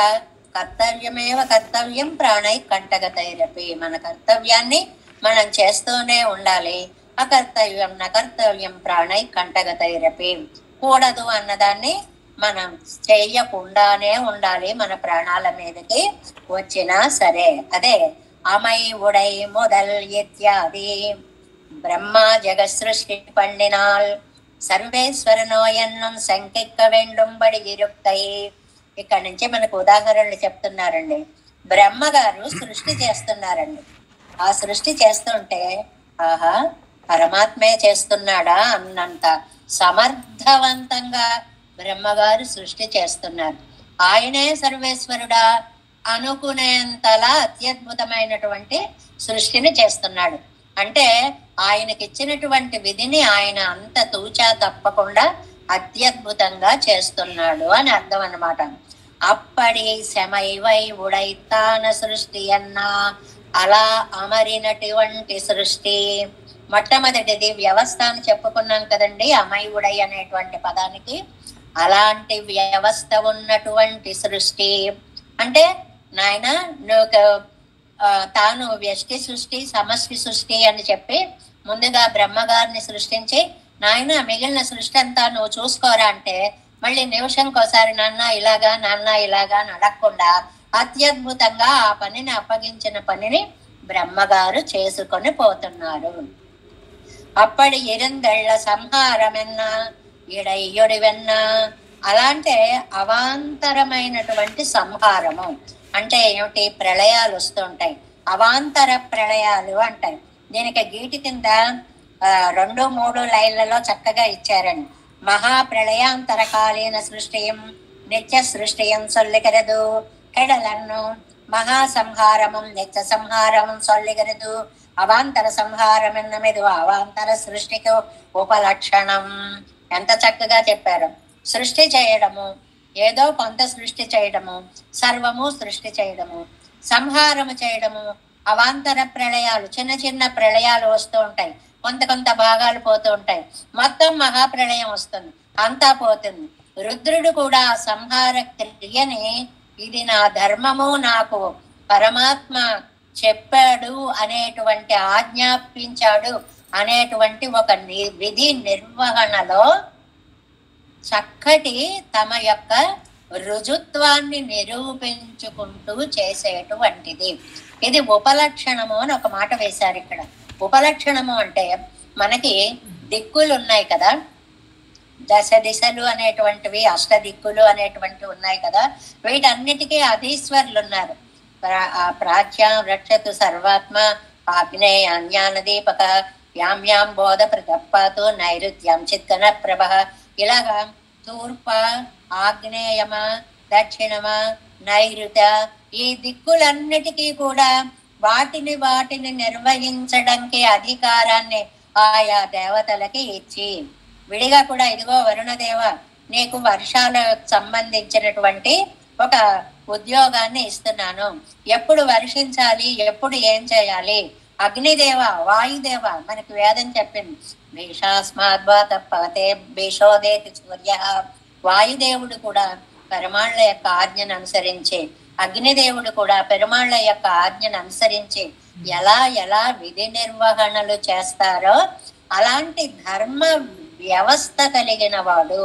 కర్తవ్యం ప్రాణై కంటగతైరపి. మన కర్తవ్యాన్ని మనం చేస్తూనే ఉండాలి. నకర్తవ్యం ప్రాణై కంటగతైరపి. కూడదు అన్నదాన్ని మనం చెయ్యకుండానే ఉండాలి, మన ప్రాణాల మీదకి వచ్చినా సరే. అదే అమై ఉడై మొదల్ ఇత్యాది బ్రహ్మ జగత్ సృష్టి పండినాల్ సర్వేశ్వరనో ఎన్నం సంకెక్క వెండుంబడి ఇరుక్తాయి. ఇక్కడ నుంచి మనకు ఉదాహరణలు చెప్తున్నారండి. బ్రహ్మగారు సృష్టి చేస్తున్నారండి. ఆ సృష్టి చేస్తుంటే ఆహా పరమాత్మే చేస్తున్నాడా అన్నంత సమర్థవంతంగా బ్రహ్మగారు సృష్టి చేస్తున్నారు. ఆయనే సర్వేశ్వరుడా అనుకునేంతలా అత్యద్భుతమైనటువంటి సృష్టిని చేస్తున్నాడు. అంటే ఆయనకి ఇచ్చినటువంటి విధిని ఆయన అంత తూచా తప్పకుండా అత్యద్భుతంగా చేస్తున్నాడు అని అర్థం అన్నమాట. అప్పటి శమైవై ఉడైతాన సృష్టి అన్నా అలా అమరినటువంటి సృష్టి. మొట్టమొదటిది వ్యవస్థ అని చెప్పుకున్నాం కదండి, అమై ఉడై అనేటువంటి పదానికి. అలాంటి వ్యవస్థ ఉన్నటువంటి సృష్టి అంటే నాయన నువ్వు తాను వ్యష్టి సృష్టి సమష్టి సృష్టి అని చెప్పి ముందుగా బ్రహ్మగారిని సృష్టించి నాయన మిగిలిన సృష్టి అంతా నువ్వు చూసుకోరా అంటే మళ్ళీ నిమిషంకోసారి నాన్న ఇలాగా అని అడగకుండా అత్యద్భుతంగా ఆ పనిని అప్పగించిన పనిని బ్రహ్మగారు చేసుకొని పోతున్నారు. అప్పటి ఇరుందళ్ళ సంహారమెన్న ఇడయ్యుడివెన్న. అలాంటే అవాంతరమైనటువంటి సంహారము అంటే ఏమిటి? ప్రళయాలు వస్తుంటాయి, అవాంతర ప్రళయాలు అంటాయి. దీనికి గీటి కింద 2-3 లైన్లలో చక్కగా ఇచ్చారండి. మహాప్రళయాంతరకాలీన సృష్టియం నిత్య సృష్టియం సొల్లికరదు కెడలను మహాసంహారమం నిత్య సంహారమం సొల్లిగరదు అవాంతర సంహారం ఎన్నమిది అవాంతర సృష్టికి ఉపలక్షణం. ఎంత చక్కగా చెప్పారు. సృష్టి చేయడము, ఏదో కొంత సృష్టి చేయడము, సర్వము సృష్టి చేయడము, సంహారము చేయడము, అవాంతర ప్రళయాలు, చిన్న చిన్న ప్రళయాలు వస్తూ ఉంటాయి, కొంత కొంత భాగాలు పోతూ ఉంటాయి, మొత్తం మహాప్రళయం వస్తుంది, అంతా పోతుంది. రుద్రుడు కూడా సంహార క్రియని ఇది నా ధర్మము, నాకు పరమాత్మ చెప్పాడు అనేటువంటి ఆజ్ఞాపించాడు అనేటువంటి ఒక విధి నిర్వహణలో చక్కటి తమ యొక్క రుజుత్వాన్ని నిరూపించుకుంటూ చేసేటువంటిది. ఇది ఉపలక్షణము అని ఒక మాట వేశారు ఇక్కడ. ఉపలక్షణము అంటే మనకి దిక్కులు ఉన్నాయి కదా, దశ దిశలు అనేటువంటివి, అష్ట దిక్కులు అనేటువంటివి ఉన్నాయి కదా, వీటన్నిటికీ అధీశ్వరులు ఉన్నారు. ప్రాచ్యాం రక్షతు సర్వాత్మ ఆగ్నేయ జ్ఞాన దీపక యామ్యాం బోధ ప్రతప్పాతు నైరుత్యం చిత్కన ప్రభ. ఇలాగా తూర్ప, ఆగ్నేయమ, దక్షిణమ, నైరుత, ఈ దిక్కులన్నిటికీ కూడా వాటిని నిర్వహించడానికి అధికారాన్ని ఆయా దేవతలకి ఇచ్చి, విడిగా కూడా ఇదిగో వరుణదేవ నీకు వర్షాలకు సంబంధించినటువంటి ఒక ఉద్యోగాన్ని ఇస్తున్నాను, ఎప్పుడు వర్షించాలి, ఎప్పుడు ఏం చేయాలి. అగ్నిదేవ, వాయుదేవ, మనకి వేదం చెప్పింది, భీషాస్మాద్వా తప్పతే భీషోదేతి సూర్య. వాయుదేవుడు కూడా పెరుమాళ్ళ యొక్క ఆజ్ఞను అనుసరించి, అగ్నిదేవుడు కూడా పెరుమాళ్ళ యొక్క ఆజ్ఞను అనుసరించి ఎలా ఎలా విధి నిర్వహణలు చేస్తారో అలాంటి ధర్మ వ్యవస్థ కలిగిన వాడు.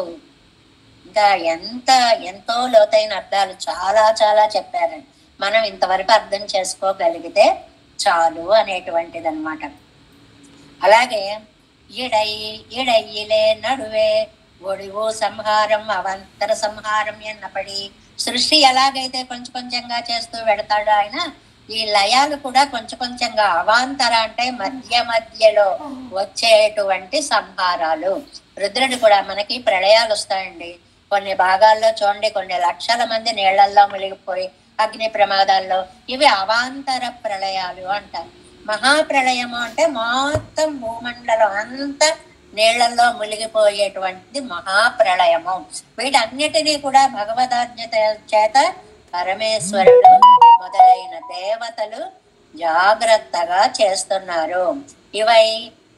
ఇంకా ఎంతో లోతైన అర్థాలు చాలా చాలా చెప్పారండి. మనం ఇంతవరకు అర్థం చేసుకోగలిగితే చాలు అనేటువంటిది అనమాట. అలాగే ఇడయిలే నడువే ఒడివు సంహారం అవంతర సంహారం ఎన్నపడి, సృష్టి ఎలాగైతే కొంచెం కొంచెంగా చేస్తూ పెడతాడో ఆయన, ఈ లయాలు కూడా కొంచెం కొంచెంగా అవాంతర అంటే మధ్య మధ్యలో వచ్చేటువంటి సంహారాలు. రుద్రుడు కూడా మనకి ప్రళయాలు వస్తాయండి. కొన్ని భాగాల్లో చూడండి, కొన్ని లక్షల మంది నీళ్లల్లో మునిగిపోయి అగ్ని ప్రమాదాల్లో, ఇవి అవాంతర ప్రళయాలు అంటారు. మహాప్రళయము అంటే మొత్తం భూమండలం అంతా నీళ్లలో మునిగిపోయేటువంటిది మహాప్రళయము. వీటన్నిటినీ కూడా భగవదాజ్ఞ చేత పరమేశ్వరుడు మొదలైన దేవతలు జాగ్రత్తగా చేస్తున్నారు. ఇవై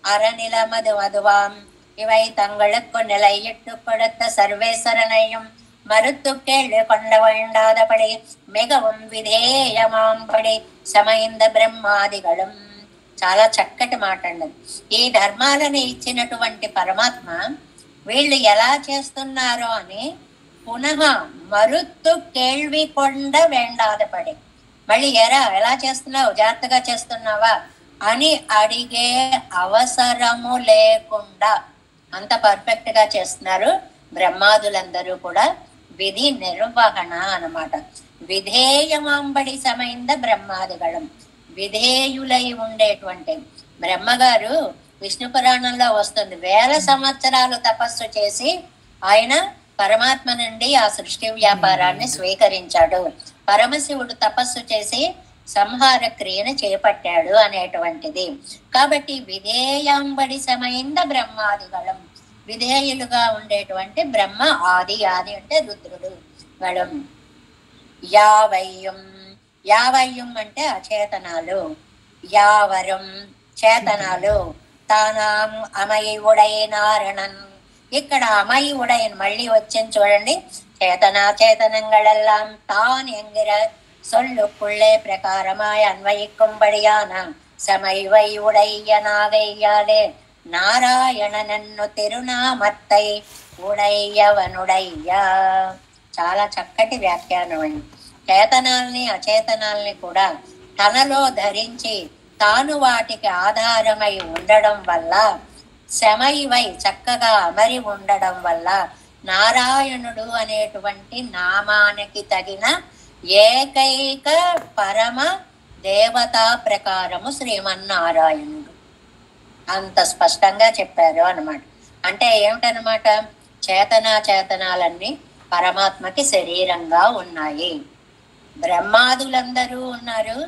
అరనిలమదు మధువాం இவை தங்களுக்கு நிலையிட்டு கொடுத்த சர்வேஸ்வரனையும் மறுத்து கேள்வி கொண்ட வேண்டாதபடி மிகவும் విధేయమాంబడి సమైంద బ్రహ్మాదిగళం. చాలా చక్కటి మాట అండి. ఈ ధర్మాలను ఇచ్చినటువంటి పరమాత్మ వీళ్ళు ఎలా చేస్తున్నారో అని పునః మరుత్తు కేள்వి కొండ వేండాదపడి, మళ్ళీ ఎలా చేస్తున్నావు, జాగ్రత్తగా చేస్తున్నావా అని అడిగే అవసరము లేకుండా అంత పర్ఫెక్ట్ గా చేస్తున్నారు బ్రహ్మాదులందరూ కూడా. విధి నిర్వహణ అన్నమాట. విధేయమాంబడి సమైంద బ్రహ్మాదిగళం, విధేయులై ఉండేటువంటి బ్రహ్మగారు విష్ణు పురాణంలో వస్తుంది. 1000 సంవత్సరాలు తపస్సు చేసి ఆయన పరమాత్మ నుండి ఆ సృష్టి వ్యాపారాన్ని స్వీకరించాడు. పరమశివుడు తపస్సు చేసి సంహార క్రియను చేపట్టాడు అనేటువంటిది. కాబట్టి విధేయాంబడి సమైంద బ్రహ్మాదిగళం, విధేయులుగా ఉండేటువంటి బ్రహ్మ ఆది, ఆది అంటే రుద్రుడు గళం. యావయ్యం, యావయ్యం అంటే అచేతనాలు, యావరం చేతనాలు. తానాం అమయుడై నారణన్, ఇక్కడ అమయుడైన మళ్ళీ వచ్చింది చూడండి. சேதனாச்சேதனங்களெல்லாம் தான் என்கிற சொல்லுக்குள்ளே பிரகாரமாய் அன்வயிக்கும்படியான சமைவை உடையனாகையாலே నారాయణనన్ను తిరునామత్తై ఉడయ్యవనుడయ్యా. చాలా చక్కటి వ్యాఖ్యానం అండి. చేతనాల్ని అచేతనాల్ని కూడా తనలో ధరించి తాను వాటికి ఆధారమై ఉండడం వల్ల, శమైవై చక్కగా అమరి ఉండడం వల్ల నారాయణుడు అనేటువంటి నామానికి తగిన ఏకైక పరమ దేవతా ప్రకారము శ్రీమన్నారాయణుడు. అంత స్పష్టంగా చెప్పారు అన్నమాట. అంటే ఏమిటనమాట, చేతనాలన్నీ పరమాత్మకి శరీరంగా ఉన్నాయి. బ్రహ్మాదులందరూ ఉన్నారు.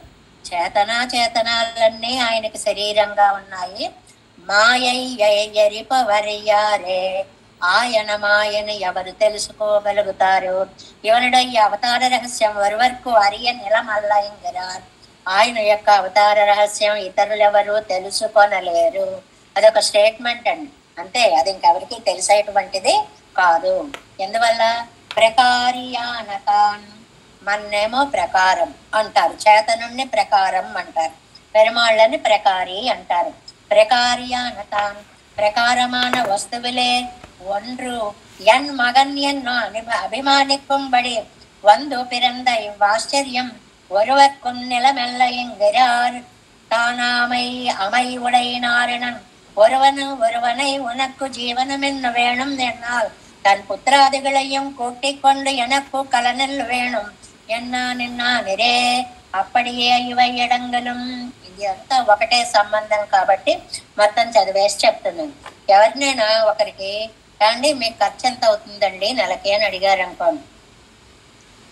చేతనాలన్నీ ఆయనకి శరీరంగా ఉన్నాయి. మాయయ్యరిపవర్యారే ఆయన మాయను ఎవరు తెలుసుకోగలుగుతారు? ఇవనుడై అవతార రహస్యం ఒరువర్కు అరియ నిలమల్లయింగరార్. ఆయన యొక్క అవతార రహస్యం ఇతరులెవరు తెలుసుకొనలేరు. అదొక స్టేట్మెంట్ అండి, అంతే. అది ఇంకెవరికి తెలిసేటువంటిది కాదు. ఎందువల్ల? ప్రకారియానతాన్. మన్నేమో ప్రకారం అంటారు, చేతనుణ్ణి ప్రకారం అంటారు, పెరుమాళ్ళని ప్రకారి అంటారు. ప్రకారియానతాన్ ప్రకారமான వస్తువులే ஒன்று என் மகன் என்னோ அபிமானிக்கும்படி வந்து பிறந்த இவ்வாச்சரியம் ஒருவர்க்கும் நிலமெல்ல என்கிறார். தானாமை அமை உடையினாரணன் ஒருவனை உனக்கு ஜீவனம் என்ன வேணும் என்னால் தன் புத்திராதிகளையும் கூட்டிக் கொண்டு எனக்கு கலனில் வேணும் ఎన్నా నిన్నా నిరే. అప్పటియే ఇవై ఎడంగలం. ఇది అంతా ఒకటే సంబంధం కాబట్టి మొత్తం చదివేసి చెప్తున్నాను. ఎవరినైనా ఒకరికి అండి మీకు ఖర్చు ఎంత అవుతుందండి నెలకి అని అడిగారు అనుకోండి.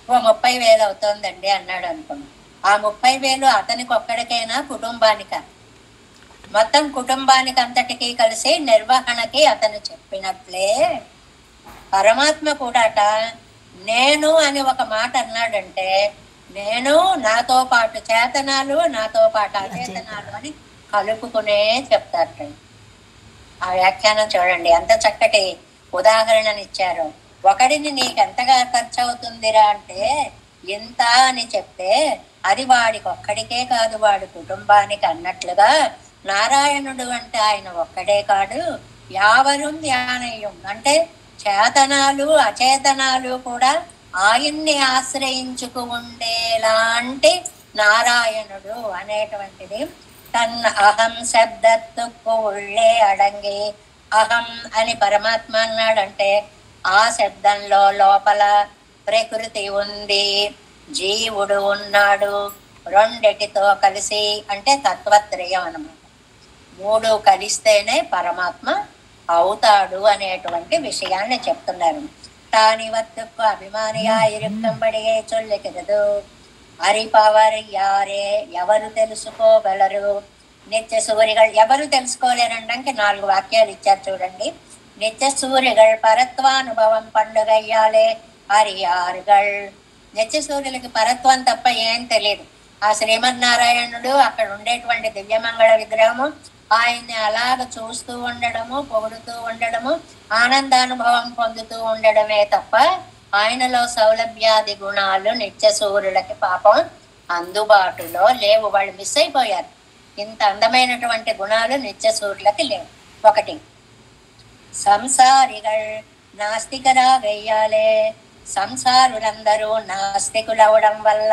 ఓ 30,000 అవుతుందండి అన్నాడు అనుకోండి. ఆ 30,000 అతనికి ఒక్కడికైనా కుటుంబానిక? మొత్తం కుటుంబానికి అంతటికీ కలిసి నిర్వహణకి అతను చెప్పినట్లే పరమాత్మ కూడాట నేను అని ఒక మాట అన్నాడంటే, నేను నాతో పాటు చేతనాలు నాతో పాటు అచేతనాలు అని కలుపుకునే చెప్తారు. ఆ వ్యాఖ్యానం చూడండి ఎంత చక్కటి ఉదాహరణనిచ్చారు. ఒకడిని నీకు ఎంతగా ఖర్చు అవుతుందిరా అంటే ఎంత అని చెప్తే అది వాడికి ఒక్కడికే కాదు, వాడి కుటుంబానికి అన్నట్లుగా నారాయణుడు అంటే ఆయన ఒక్కడే కాడు, యావరం ధ్యానయం అంటే చేతనాలు అచేతనాలు కూడా ఆయన్ని ఆశ్రయించుకు ఉండేలాంటి నారాయణుడు అనేటువంటిది తన అహం శబ్దత్తుకు ఉళ్ళే అడంగి. అహం అని పరమాత్మ అన్నాడంటే ఆ శబ్దంలో లోపల ప్రకృతి ఉంది, జీవుడు ఉన్నాడు. రెండిటితో కలిసి అంటే తత్వత్రయం అన్నమాట. 3 కలిస్తేనే పరమాత్మ అవుతాడు అనేటువంటి విషయాన్ని చెప్తున్నారు. తానివత్తుకు అభిమానిగా ఇరుక్కంబడిగే చొల్లెకెరదు అరిపవర్ యారే ఎవరు తెలుసుకోగలరు? నిత్య సూర్యగల్ ఎవరు తెలుసుకోలేరనడానికి 4 వాక్యాలు ఇచ్చారు చూడండి. నిత్య సూర్యగల్ పరత్వానుభవం పండుగయ్యాలే హరియారుగల్. నిత్య సూర్యులకి పరత్వం తప్ప ఏం తెలియదు. ఆ శ్రీమన్నారాయణుడు అక్కడ ఉండేటువంటి దివ్యమంగళ విగ్రహము ఆయన్ని అలాగ చూస్తూ ఉండడము, పొగుడుతూ ఉండడము, ఆనందానుభవం పొందుతూ ఉండడమే తప్ప ఆయనలో సౌలభ్యాది గుణాలు నిత్య సూర్యులకి పాపం అందుబాటులో లేవు. వాళ్ళు మిస్ అయిపోయారు. ఇంత అందమైనటువంటి గుణాలు నిత్య సూర్యులకి లేవు. ఒకటి సంసారిగల్ నాస్తికరా వెయ్యాలే. సంసారులందరూ నాస్తికులవడం వల్ల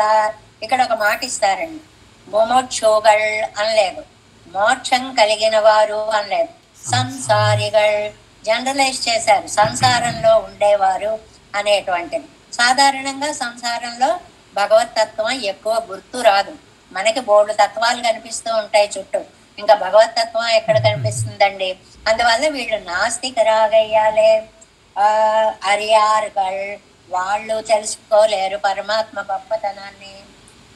ఇక్కడ ఒక మాట ఇస్తారండి. ముముక్షుగల్ అనలేదు, మోక్షం కలిగిన వారు అనలేదు, సంసారిగల్ జనరలైజ్ చేశారు. సంసారంలో ఉండేవారు అనేటువంటిది. సాధారణంగా సంసారంలో భగవతత్వం ఎక్కువ గుర్తు రాదు. మనకి బోర్డు తత్వాలు కనిపిస్తూ ఉంటాయి చుట్టూ, ఇంకా భగవతత్వం ఎక్కడ కనిపిస్తుందండి? అందువల్ల వీళ్ళు నాస్తికరాగయ్యాలే. అరియార్గల్ వాళ్ళు తెలుసుకోలేరు పరమాత్మ గొప్పతనాన్ని.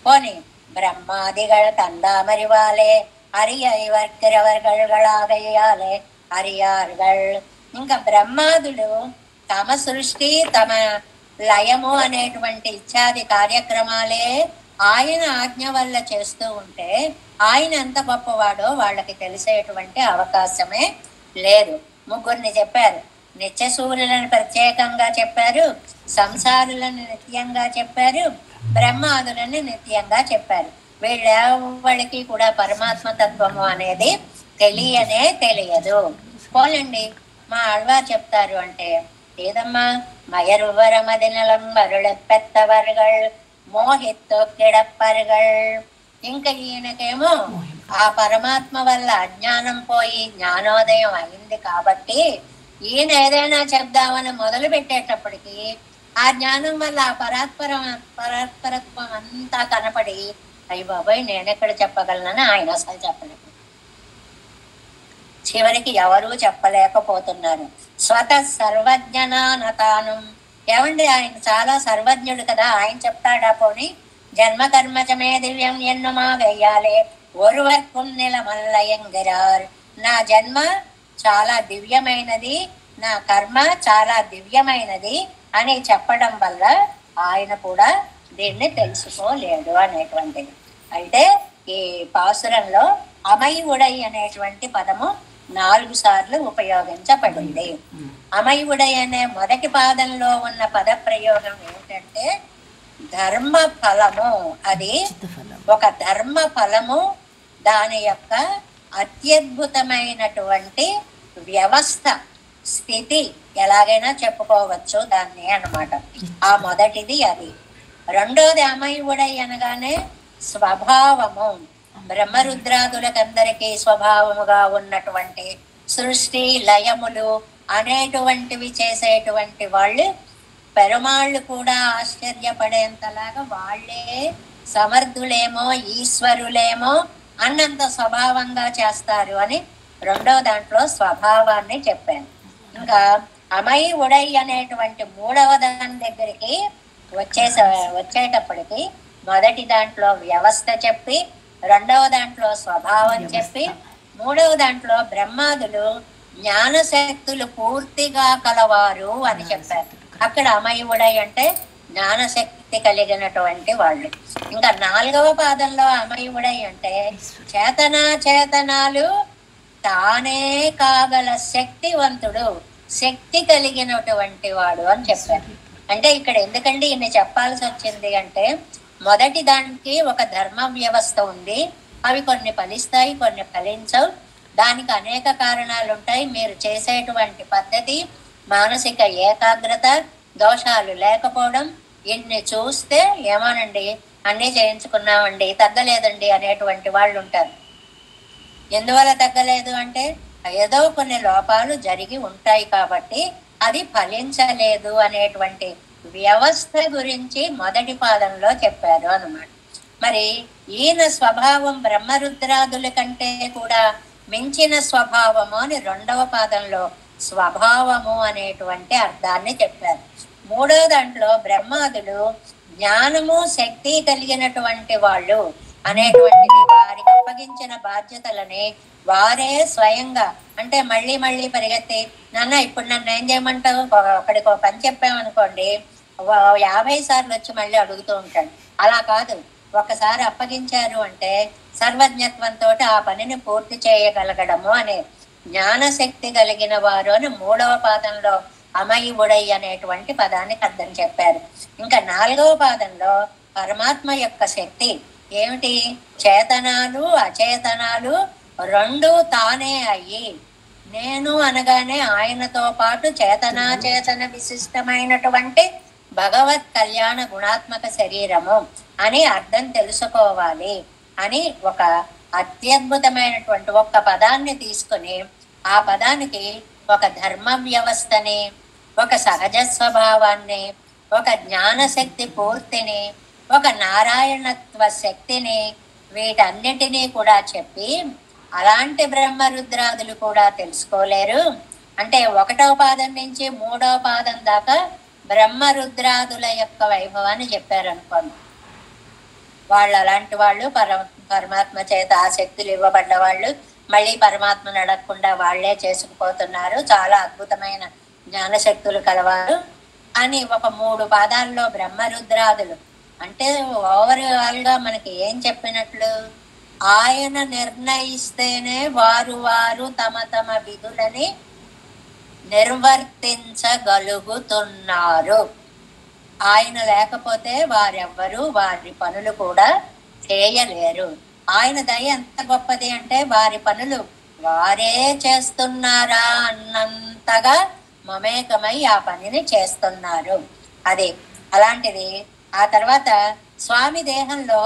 పోనీ బ్రహ్మాదిగళ తందామరివాలే అరియవర్గరవర్గళాగయ్యాలే అరియార్గల్. ఇంకా బ్రహ్మాదులు తమ సృష్టి తమ లయము అనేటువంటి ఇత్యాది కార్యక్రమాలే ఆయన ఆజ్ఞ వల్ల చేస్తూ ఉంటే ఆయన ఎంత గొప్పవాడో వాళ్ళకి తెలిసేటువంటి అవకాశమే లేదు. 3 చెప్పారు. నిత్య సూర్యులను ప్రత్యేకంగా చెప్పారు, సంసారులను నిత్యంగా చెప్పారు, బ్రహ్మాదులను నిత్యంగా చెప్పారు. వీళ్ళెవరికి కూడా పరమాత్మ తత్వము అనేది తెలియదు. పోలండి మా ఆళ్వారు చెప్తారు అంటే ఏదమ్మా మయరువర మదినలం మరుళెప్పెత్తవర్గల్ మోహిత్తు కిడప్పరుగల్. ఇంకా ఈయనకేమో ఆ పరమాత్మ వల్ల అజ్ఞానం పోయి జ్ఞానోదయం అయింది కాబట్టి ఈయన ఏదైనా చెప్దామని మొదలు పెట్టేటప్పటికి ఆ జ్ఞానం వల్ల ఆ పరాత్పరత్వం అంతా కనపడి అయ్యి బాబాయ్ నేనెక్కడ చెప్పగలనని ఆయన అసలు చెప్పలేదు. చివరికి ఎవరూ చెప్పలేకపోతున్నారు. స్వత సర్వజ్ఞనానతాను. ఏమండి ఆయన చాలా సర్వజ్ఞుడు కదా, ఆయన చెప్తాడా? పోని ஜன்ம கர்மஜமே திவ்யம் என்னுமாகையாலே ஒருவர்க்கும் నిలమల్లయంగరార్. నా జన్మ చాలా దివ్యమైనది, నా కర్మ చాలా దివ్యమైనది అని చెప్పడం వల్ల ఆయన కూడా దీన్ని తెలుసుకోలేడు అనేటువంటిది. అయితే ఈ పాసురంలో అమయుడై అనేటువంటి పదము 4 సార్లు ఉపయోగించబడింది. అమయుడై అనే మొదటి పాదంలో ఉన్న పద ప్రయోగం ఏమిటంటే ధర్మ ఫలము. అది ఒక ధర్మ ఫలము, దాని యొక్క అత్యద్భుతమైనటువంటి వ్యవస్థ, స్థితి ఎలాగైనా చెప్పుకోవచ్చు దాన్ని అన్నమాట. ఆ మొదటిది అది. రెండోది అమయుడై అనగానే స్వభావము. బ్రహ్మరుద్రాదులకందరికీ స్వభావముగా ఉన్నటువంటి సృష్టి లయములు అనేటువంటివి చేసేటువంటి వాళ్ళు పెరుమాళ్ళు కూడా ఆశ్చర్యపడేంతలాగా వాళ్ళే సమర్థులేమో ఈశ్వరులేమో అన్నంత స్వభావంగా చేస్తారు అని రెండో దాంట్లో స్వభావాన్ని చెప్పాను. ఇంకా అమయి ఉడై అనేటువంటి మూడవ దాని దగ్గరికి వచ్చేటప్పటికి మొదటి దాంట్లో వ్యవస్థ చెప్పి, రెండవ దాంట్లో స్వభావం చెప్పి, మూడవ దాంట్లో బ్రహ్మాదులు జ్ఞానశక్తులు పూర్తిగా కలవారు అని చెప్పారు. అక్కడ అమయుడై అంటే జ్ఞానశక్తి కలిగినటువంటి వాళ్ళు. ఇంకా 4వ పాదంలో అమయుడై అంటే చేతనాలు తానే కాగల శక్తివంతుడు, శక్తి కలిగినటువంటి వాడు అని చెప్పారు. అంటే ఇక్కడ ఎందుకండి ఇన్ని చెప్పాల్సి వచ్చింది అంటే మొదటి దానికి ఒక ధర్మ వ్యవస్థ ఉంది, అవి కొన్ని ఫలిస్తాయి, కొన్ని ఫలించవు. దానికి అనేక కారణాలు ఉంటాయి. మీరు చేసేటువంటి పద్ధతి, మానసిక ఏకాగ్రత, దోషాలు లేకపోవడం, ఇన్ని చూస్తే ఏమోనండి అన్నీ చేయించుకున్నామండి తగ్గలేదండి అనేటువంటి వాళ్ళు ఉంటారు. ఎందువల్ల తగ్గలేదు అంటే ఏదో కొన్ని లోపాలు జరిగి ఉంటాయి కాబట్టి అది ఫలించలేదు అనేటువంటి వ్యవస్థ గురించి మొదటి పాదంలో చెప్పారు అన్నమాట. మరి ఈయన స్వభావం బ్రహ్మరుద్రాదుల కంటే కూడా మించిన స్వభావము అని రెండవ పాదంలో స్వభావము అనేటువంటి అర్థాన్ని చెప్పారు. మూడో దాంట్లో బ్రహ్మాదులు జ్ఞానము శక్తి కలిగినటువంటి వాళ్ళు అనేటువంటిది, వారికి అప్పగించిన బాధ్యతలని వారే స్వయంగా అంటే మళ్ళీ మళ్ళీ పరిగెత్తి నాన్న ఇప్పుడు నన్ను ఏం చేయమంటావు, ఒకడికి ఒక పని చెప్పామనుకోండి 50 సార్లు వచ్చి మళ్ళీ అడుగుతూ ఉంటాడు. అలా కాదు, ఒకసారి అప్పగించారు అంటే సర్వజ్ఞత్వంతో ఆ పనిని పూర్తి చేయగలగడము అనే జ్ఞానశక్తి కలిగిన వారు అని 3వ పాదంలో అమయుడై అనేటువంటి పదానికి అర్థం చెప్పారు. ఇంకా 4వ పాదంలో పరమాత్మ యొక్క శక్తి ఏమిటి, చేతనాలు అచేతనాలు రెండు తానే అయ్యి, నేను అనగానే ఆయనతో పాటు చేతన విశిష్టమైనటువంటి భగవత్ కళ్యాణ గుణాత్మక శరీరము అని అర్థం తెలుసుకోవాలి అని ఒక అత్యద్భుతమైనటువంటి ఒక్క పదాన్ని తీసుకుని ఆ పదానికి ఒక ధర్మ వ్యవస్థని, ఒక సహజ స్వభావాన్ని, ఒక జ్ఞానశక్తి పూర్తిని, ఒక నారాయణత్వ శక్తిని, వీటన్నిటినీ కూడా చెప్పి అలాంటి బ్రహ్మరుద్రాదులు కూడా తెలుసుకోలేరు. అంటే 1వ పాదం నుంచి 3వ పాదం దాకా బ్రహ్మరుద్రాదుల యొక్క వైభవాన్ని చెప్పారనుకోండి. వాళ్ళు అలాంటి వాళ్ళు పరమాత్మ చేత ఆ శక్తులు ఇవ్వబడ్డ వాళ్ళు, మళ్ళీ పరమాత్మను అడగకుండా వాళ్లే చేసుకుపోతున్నారు, చాలా అద్భుతమైన జ్ఞానశక్తులు కలవారు అని ఒక 3 పాదాల్లో బ్రహ్మరుద్రాదులు అంటే ఓవరాల్ గా మనకి ఏం చెప్పినట్లు, ఆయన నిర్ణయిస్తేనే వారు తమ తమ విధులని నిర్వర్తించగలుగుతున్నారు. ఆయన లేకపోతే వారెవ్వరూ వారి పనులు కూడా చేయలేరు. ఆయన దయ ఎంత గొప్పది అంటే వారి పనులు వారే చేస్తున్నారా అన్నంతగా మమేకమై ఆ పనిని చేస్తున్నారు. అది అలాంటిది. ఆ తర్వాత స్వామి దేహంలో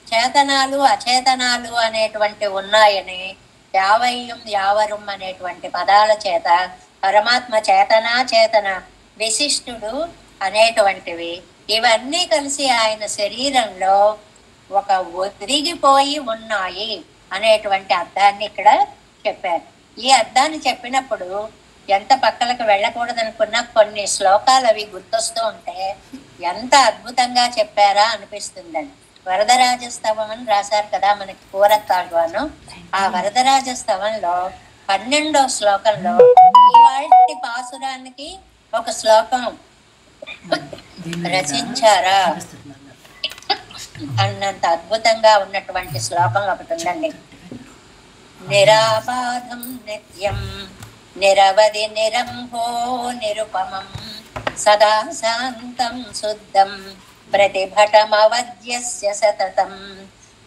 చేతనాలు అచేతనాలు అనేటువంటి ఉన్నాయని యావరం అనేటువంటి పదాల చేత పరమాత్మ చేతన విశిష్టుడు అనేటువంటివి ఇవన్నీ కలిసి ఆయన శరీరంలో ఒక ఒదిగిపోయి ఉన్నాయి అనేటువంటి అర్థాన్ని ఇక్కడ చెప్పారు. ఈ అర్థాన్ని చెప్పినప్పుడు ఎంత పక్కలకు వెళ్ళకూడదనుకున్నా కొన్ని శ్లోకాలు అవి గుర్తొస్తూ ఉంటే ఎంత అద్భుతంగా చెప్పారా అనిపిస్తుందండి. వరదరాజస్తవం అని రాశారు కదా మనకి కూరత్తాళ్వాను. ఆ వరదరాజస్తవంలో 12వ శ్లోకంలో ఇవాల్టి పాసురానికి ఒక శ్లోకం రచించారా అన్నంత అద్భుతంగా ఉన్నటువంటి శ్లోకం ఒకటి ఉందండి. నిరాబాధం నిత్యం నిరవధి నిరంభో నిరుపమం సదా శాంతం శుద్ధం ప్రతిభటమవద్యస్య సతతం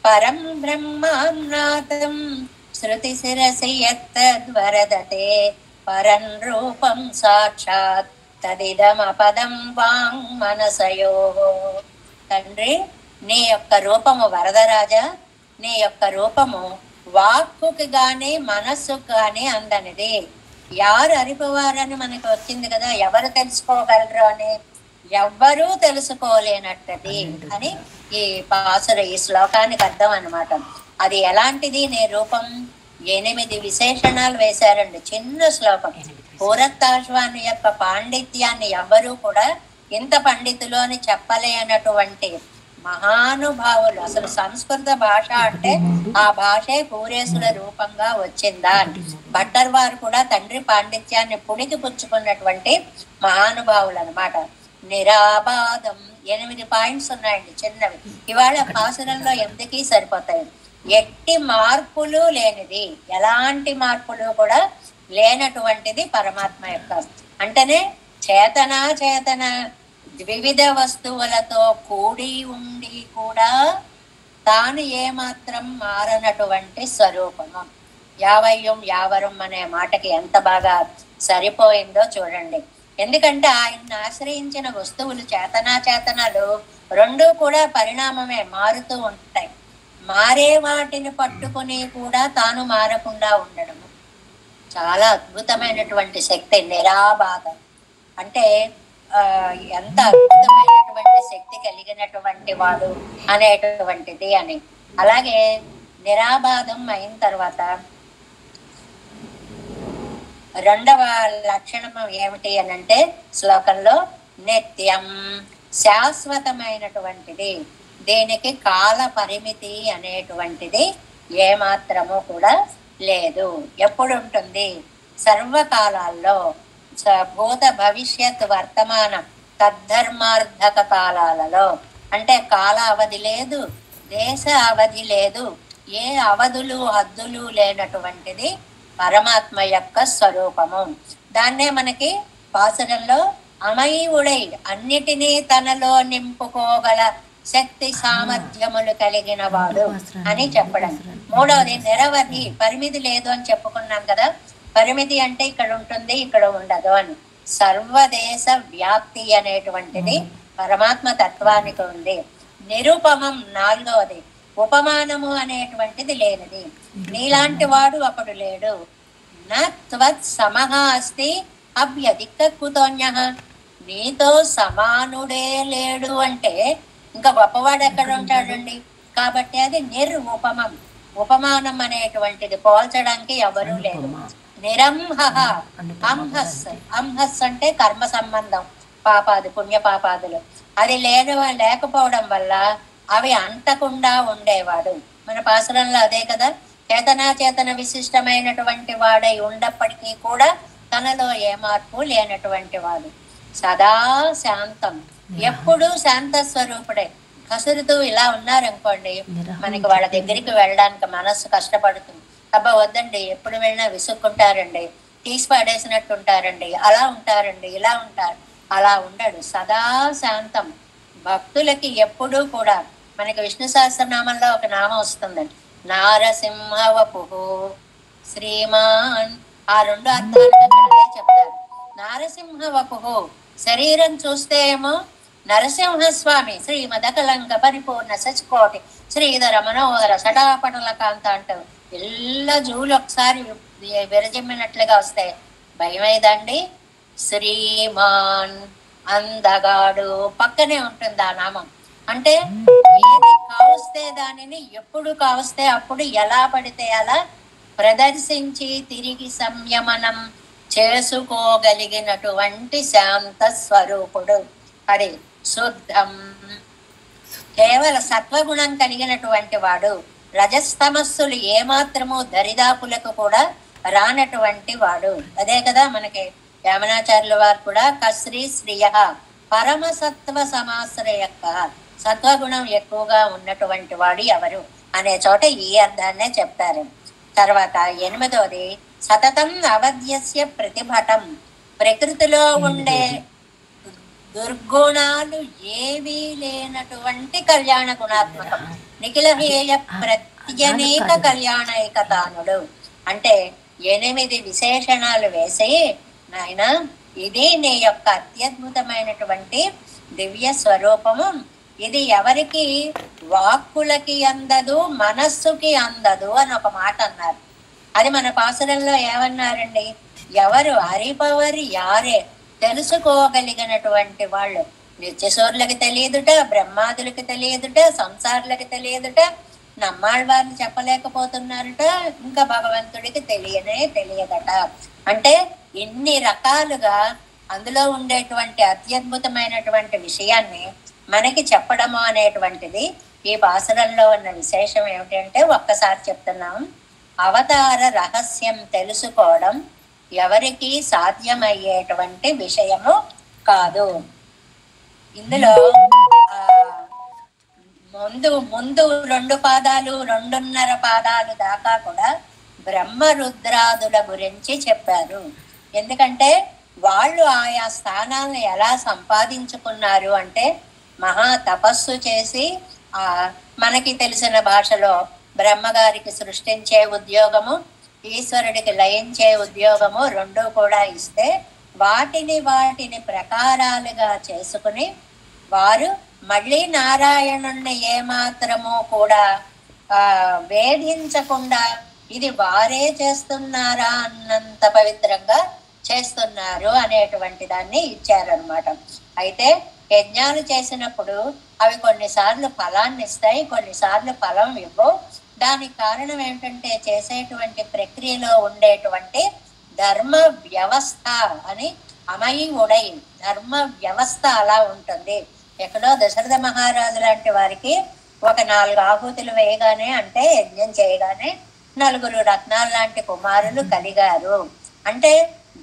పరం బ్రహ్మాన్నాథం శృతి శిరసి యత్తద్వరదతే పరం రూపం సాక్షాత్ తదిదమపదం వాంగ్ మనసయో. తండ్రి, నీ యొక్క రూపము వరదరాజా, నీ యొక్క రూపము వాక్కుకి గాని మనస్సుకు గాని అందనిది. యారు అరిపువారని మనకి వచ్చింది కదా, ఎవరు తెలుసుకోగలరు అని, ఎవ్వరూ తెలుసుకోలేనట్టది అని ఈ ఈ శ్లోకానికి అర్థం అన్నమాట. అది ఎలాంటిది నీ రూపం? 8 విశేషణాలు వేశారండి, చిన్న శ్లోకం. పూరత్తాశ్వాని యొక్క పాండిత్యాన్ని ఎవ్వరూ కూడా ఇంత పండితులు అని చెప్పలేనటువంటి మహానుభావులు. అసలు సంస్కృత భాష అంటే ఆ భాషే పూరేశుల రూపంగా వచ్చిందా అని భట్టర్ వారు కూడా తండ్రి పాండిత్యాన్ని పుణికి పుచ్చుకున్నటువంటి మహానుభావులు అనమాట. నిరాబాధం 8 పాయింట్స్ ఉన్నాయండి, చిన్నవి. ఇవాళ పాసురంలో ఎందుకీ సరిపోతాయి. ఎట్టి మార్పులు లేనిది, ఎలాంటి మార్పులు కూడా లేనటువంటిది పరమాత్మ యొక్క. అంటేనే చేతన వివిధ వస్తువులతో కూడి ఉండి కూడా తాను ఏమాత్రం మారనటువంటి స్వరూపము. యావయ్యం యావరం అనే మాటకి ఎంత బాగా సరిపోయిందో చూడండి. ఎందుకంటే ఆయన్ని ఆశ్రయించిన వస్తువులు చేతనాలు రెండూ కూడా పరిణామమే, మారుతూ ఉంటాయి. మారే వాటిని పట్టుకుని కూడా తాను మారకుండా ఉండడము చాలా అద్భుతమైనటువంటి శక్తి. నిరాబాధం అంటే ఎంత అద్భుతమైనటువంటి శక్తి కలిగినటువంటి వాడు అనేటువంటిది అని. అలాగే నిరాబాధం అయిన తర్వాత రెండవ లక్షణం ఏమిటి అని అంటే శ్లోకంలో నిత్యం, శాశ్వతమైనటువంటిది. దీనికి కాల పరిమితి అనేటువంటిది ఏమాత్రము కూడా లేదు. ఎప్పుడు ఉంటుంది? సర్వకాలాల్లో, భూత భవిష్యత్ వర్తమాన తద్ధర్మార్థక కాలాలలో. అంటే కాల అవధి లేదు, దేశ అవధి లేదు, ఏ అవధులు హద్దులు లేనటువంటిది పరమాత్మ యొక్క స్వరూపము. దాన్నే మనకి పాసురంలో అమయుడై అన్నిటినీ తనలో నింపుకోగల శక్తి సామర్థ్యములు కలిగిన వాడు అని చెప్పడం. మూడవది నిరవధి, పరిమితి లేదు అని చెప్పుకున్నాం కదా. పరిమితి అంటే ఇక్కడ ఉంటుంది, ఇక్కడ ఉండదు అని. సర్వదేశ వ్యాప్తి అనేటువంటిది పరమాత్మ తత్వానికి ఉంది. నిరుపమం నాలుగవది, ఉపమానము అనేటువంటిది లేనిది. నీలాంటి వాడు అప్పుడు లేడు. నత్వత్ సమః అస్తి అభ్యధిక కుతోన్యః, నీతో సమానుడే లేడు అంటే ఇంకా గొప్పవాడు ఎక్కడ ఉంటాడండి. కాబట్టి అది ఉపమం, ఉపమానం అనేటువంటిది పోల్చడానికి ఎవరూ లేదు. నిరంహ అంహస్, అంహస్ అంటే కర్మ సంబంధం, పాపాది పుణ్య పాపాదులు. అది లేకపోవడం వల్ల అవి అంటకుండా ఉండేవాడు. మన పాసురంలో అదే కదా, చేతన విశిష్టమైనటువంటి వాడై ఉన్నప్పటికీ కూడా తనలో ఏ మార్పు లేనటువంటి వాడు. సదా శాంతం, ఎప్పుడూ శాంత స్వరూపుడే. కసురుతూ ఇలా ఉన్నారనుకోండి, మనకి వాళ్ళ దగ్గరికి వెళ్ళడానికి మనస్సు కష్టపడుతుంది. అబ్బా వద్దండి, ఎప్పుడు వెళ్ళినా విసుక్కుంటారండి, తీసి పడేసినట్టు ఉంటారండి, అలా ఉంటారండి, ఇలా ఉంటారు. అలా ఉండడు, సదా శాంతం. భక్తులకి ఎప్పుడూ కూడా, మనకి విష్ణు సహస్రనామంలో ఒక నామం వస్తుందండి, నారసింహవపుః శ్రీమాన్. ఆ రెండు అర్థాలు చెప్తారు. నారసింహవపుః, శరీరం చూస్తే ఏమో నరసింహస్వామి, శ్రీమదకలంక పరిపూర్ణ సచికోటి శ్రీధర మనోహర సటాపటల కాంత అంటారు. ఎల్ల జూలు ఒకసారి విరజిమ్మినట్లుగా వస్తాయి. భయమైందండి. శ్రీమాన్, అందగాడు పక్కనే ఉంటుంది ఆ నామం. అంటే ఏది కావస్తే దానిని ఎప్పుడు కావస్తే అప్పుడు ఎలా పడితే అలా ప్రదర్శించి తిరిగి సంయమనం చేసుకోగలిగినటువంటి శాంత స్వరూపుడు. అది శుద్ధం. కేవలం సత్వగుణం కలిగినటువంటి వాడు. రజస్తమస్సులు ఏమాత్రము దరిదాపులకు కూడా రానటువంటి వాడు. అదే కదా మనకి యామనాచార్యుల వారు కూడా కశ్రీ శ్రియ పరమ సత్వ సమాశ్రయక్క, సత్వగుణం ఎక్కువగా ఉన్నటువంటి వాడు ఎవరు అనే చోట ఈ అర్థాన్నే చెప్తారు. తర్వాత 8వది సతతం అవధ్యస్య ప్రతిభటం, ప్రకృతిలో ఉండే దుర్గుణాలు ఏవీ లేనటువంటి కళ్యాణ గుణాత్మకం. నిఖిలహేయ ప్రత్యనేక కళ్యాణైకతానుడు అంటే 8 విశేషణాలు వేసి, నాయన ఇది నీ యొక్క అత్యద్భుతమైనటువంటి దివ్య స్వరూపము, ఇది ఎవరికి వాక్కులకి అందదు, మనస్సుకి అందదు అని ఒక మాట అన్నారు. అది మన పాసురంలో ఏమన్నారండి? ఎవరు అరిపవరి యారే, తెలుసుకోగలిగినటువంటి వాళ్ళు. నిత్యసూరులకి తెలియదుట, బ్రహ్మాదులకి తెలియదుట, సంసారులకి తెలియదుట, నమ్మాళ్ళవారిని చెప్పలేకపోతున్నారట, ఇంకా భగవంతుడికి తెలియదట. అంటే ఇన్ని రకాలుగా అందులో ఉండేటువంటి అత్యద్భుతమైనటువంటి విషయాన్ని మనకి చెప్పడము అనేటువంటిది ఈ పాసురంలో ఉన్న విశేషం ఏమిటంటే, ఒక్కసారి చెప్తున్నాం. అవతార రహస్యం తెలుసుకోవడం ఎవరికి సాధ్యమయ్యేటువంటి విషయము కాదు. ఇందులో ముందు 2 పాదాలు 2.5 పాదాలు దాకా కూడా బ్రహ్మ రుద్రాదుల గురించి చెప్పారు. ఎందుకంటే వాళ్ళు ఆయా స్థానాలను ఎలా సంపాదించుకున్నారు అంటే, మహా తపస్సు చేసి మనకి తెలిసిన భాషలో బ్రహ్మగారికి సృష్టించే ఉద్యోగము, ఈశ్వరుడికి లయించే ఉద్యోగము 2 కూడా ఇస్తే వాటిని ప్రకారాలుగా చేసుకుని వారు మళ్ళీ నారాయణుణ్ణి ఏమాత్రము కూడా వేధించకుండా ఇది వారే చేస్తున్నారా అన్నంత పవిత్రంగా చేస్తున్నారు అనేటువంటి దాన్ని ఇచ్చారనమాట. అయితే యజ్ఞాలు చేసినప్పుడు అవి కొన్నిసార్లు ఫలాన్ని ఇస్తాయి, కొన్నిసార్లు ఫలం ఇవ్వవు. దానికి కారణం ఏంటంటే చేసేటువంటి ప్రక్రియలో ఉండేటువంటి ధర్మ వ్యవస్థ అని అమయి ఉడై ధర్మ వ్యవస్థ అలా ఉంటుంది. ఎక్కడో దశరథ మహారాజు లాంటి వారికి ఒక 4 ఆహుతులు వేయగానే, అంటే యజ్ఞం చేయగానే 4 రత్నాలు లాంటి కుమారులు కలిగారు. అంటే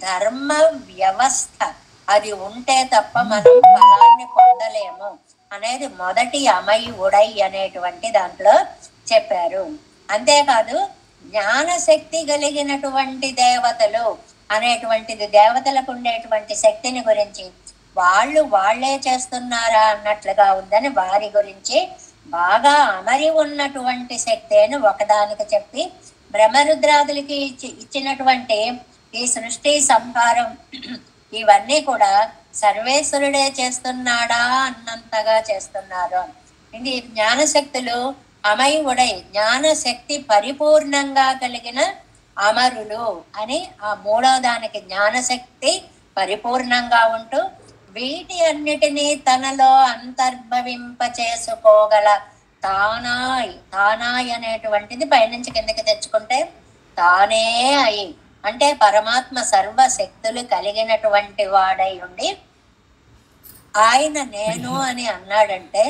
ధర్మ వ్యవస్థ అది ఉంటే తప్ప మనం ఫలాన్ని పొందలేము అనేది మొదటి అమయి ఉడై అనేటువంటి దాంట్లో చెప్పారు. అంతేకాదు జ్ఞానశక్తి కలిగినటువంటి దేవతలు అనేటువంటిది, దేవతలకు ఉండేటువంటి శక్తిని గురించి వాళ్ళే చేస్తున్నారా అన్నట్లుగా ఉందని వారి గురించి బాగా అమరి ఉన్నటువంటి శక్తి అని ఒకదానికి చెప్పి, బ్రహ్మరుద్రాదులకి ఇచ్చినటువంటి ఈ సృష్టి సంహారం ఇవన్నీ కూడా సర్వేశ్వరుడే చేస్తున్నాడా అన్నంతగా చేస్తున్నారు. ఇది జ్ఞానశక్తులు అమయి ఉడై జ్ఞానశక్తి పరిపూర్ణంగా కలిగిన అమరులు అని ఆ 3వ దానికి జ్ఞానశక్తి పరిపూర్ణంగా ఉంటూ వీటి అన్నిటినీ తనలో అంతర్భవింప చేసుకోగల తానాయ్ అనేటువంటిది పైనుంచి కిందకి తెచ్చుకుంటే తానే అయి, అంటే పరమాత్మ సర్వశక్తులు కలిగినటువంటి వాడై ఉండి ఆయన నేను అని అన్నాడంటే,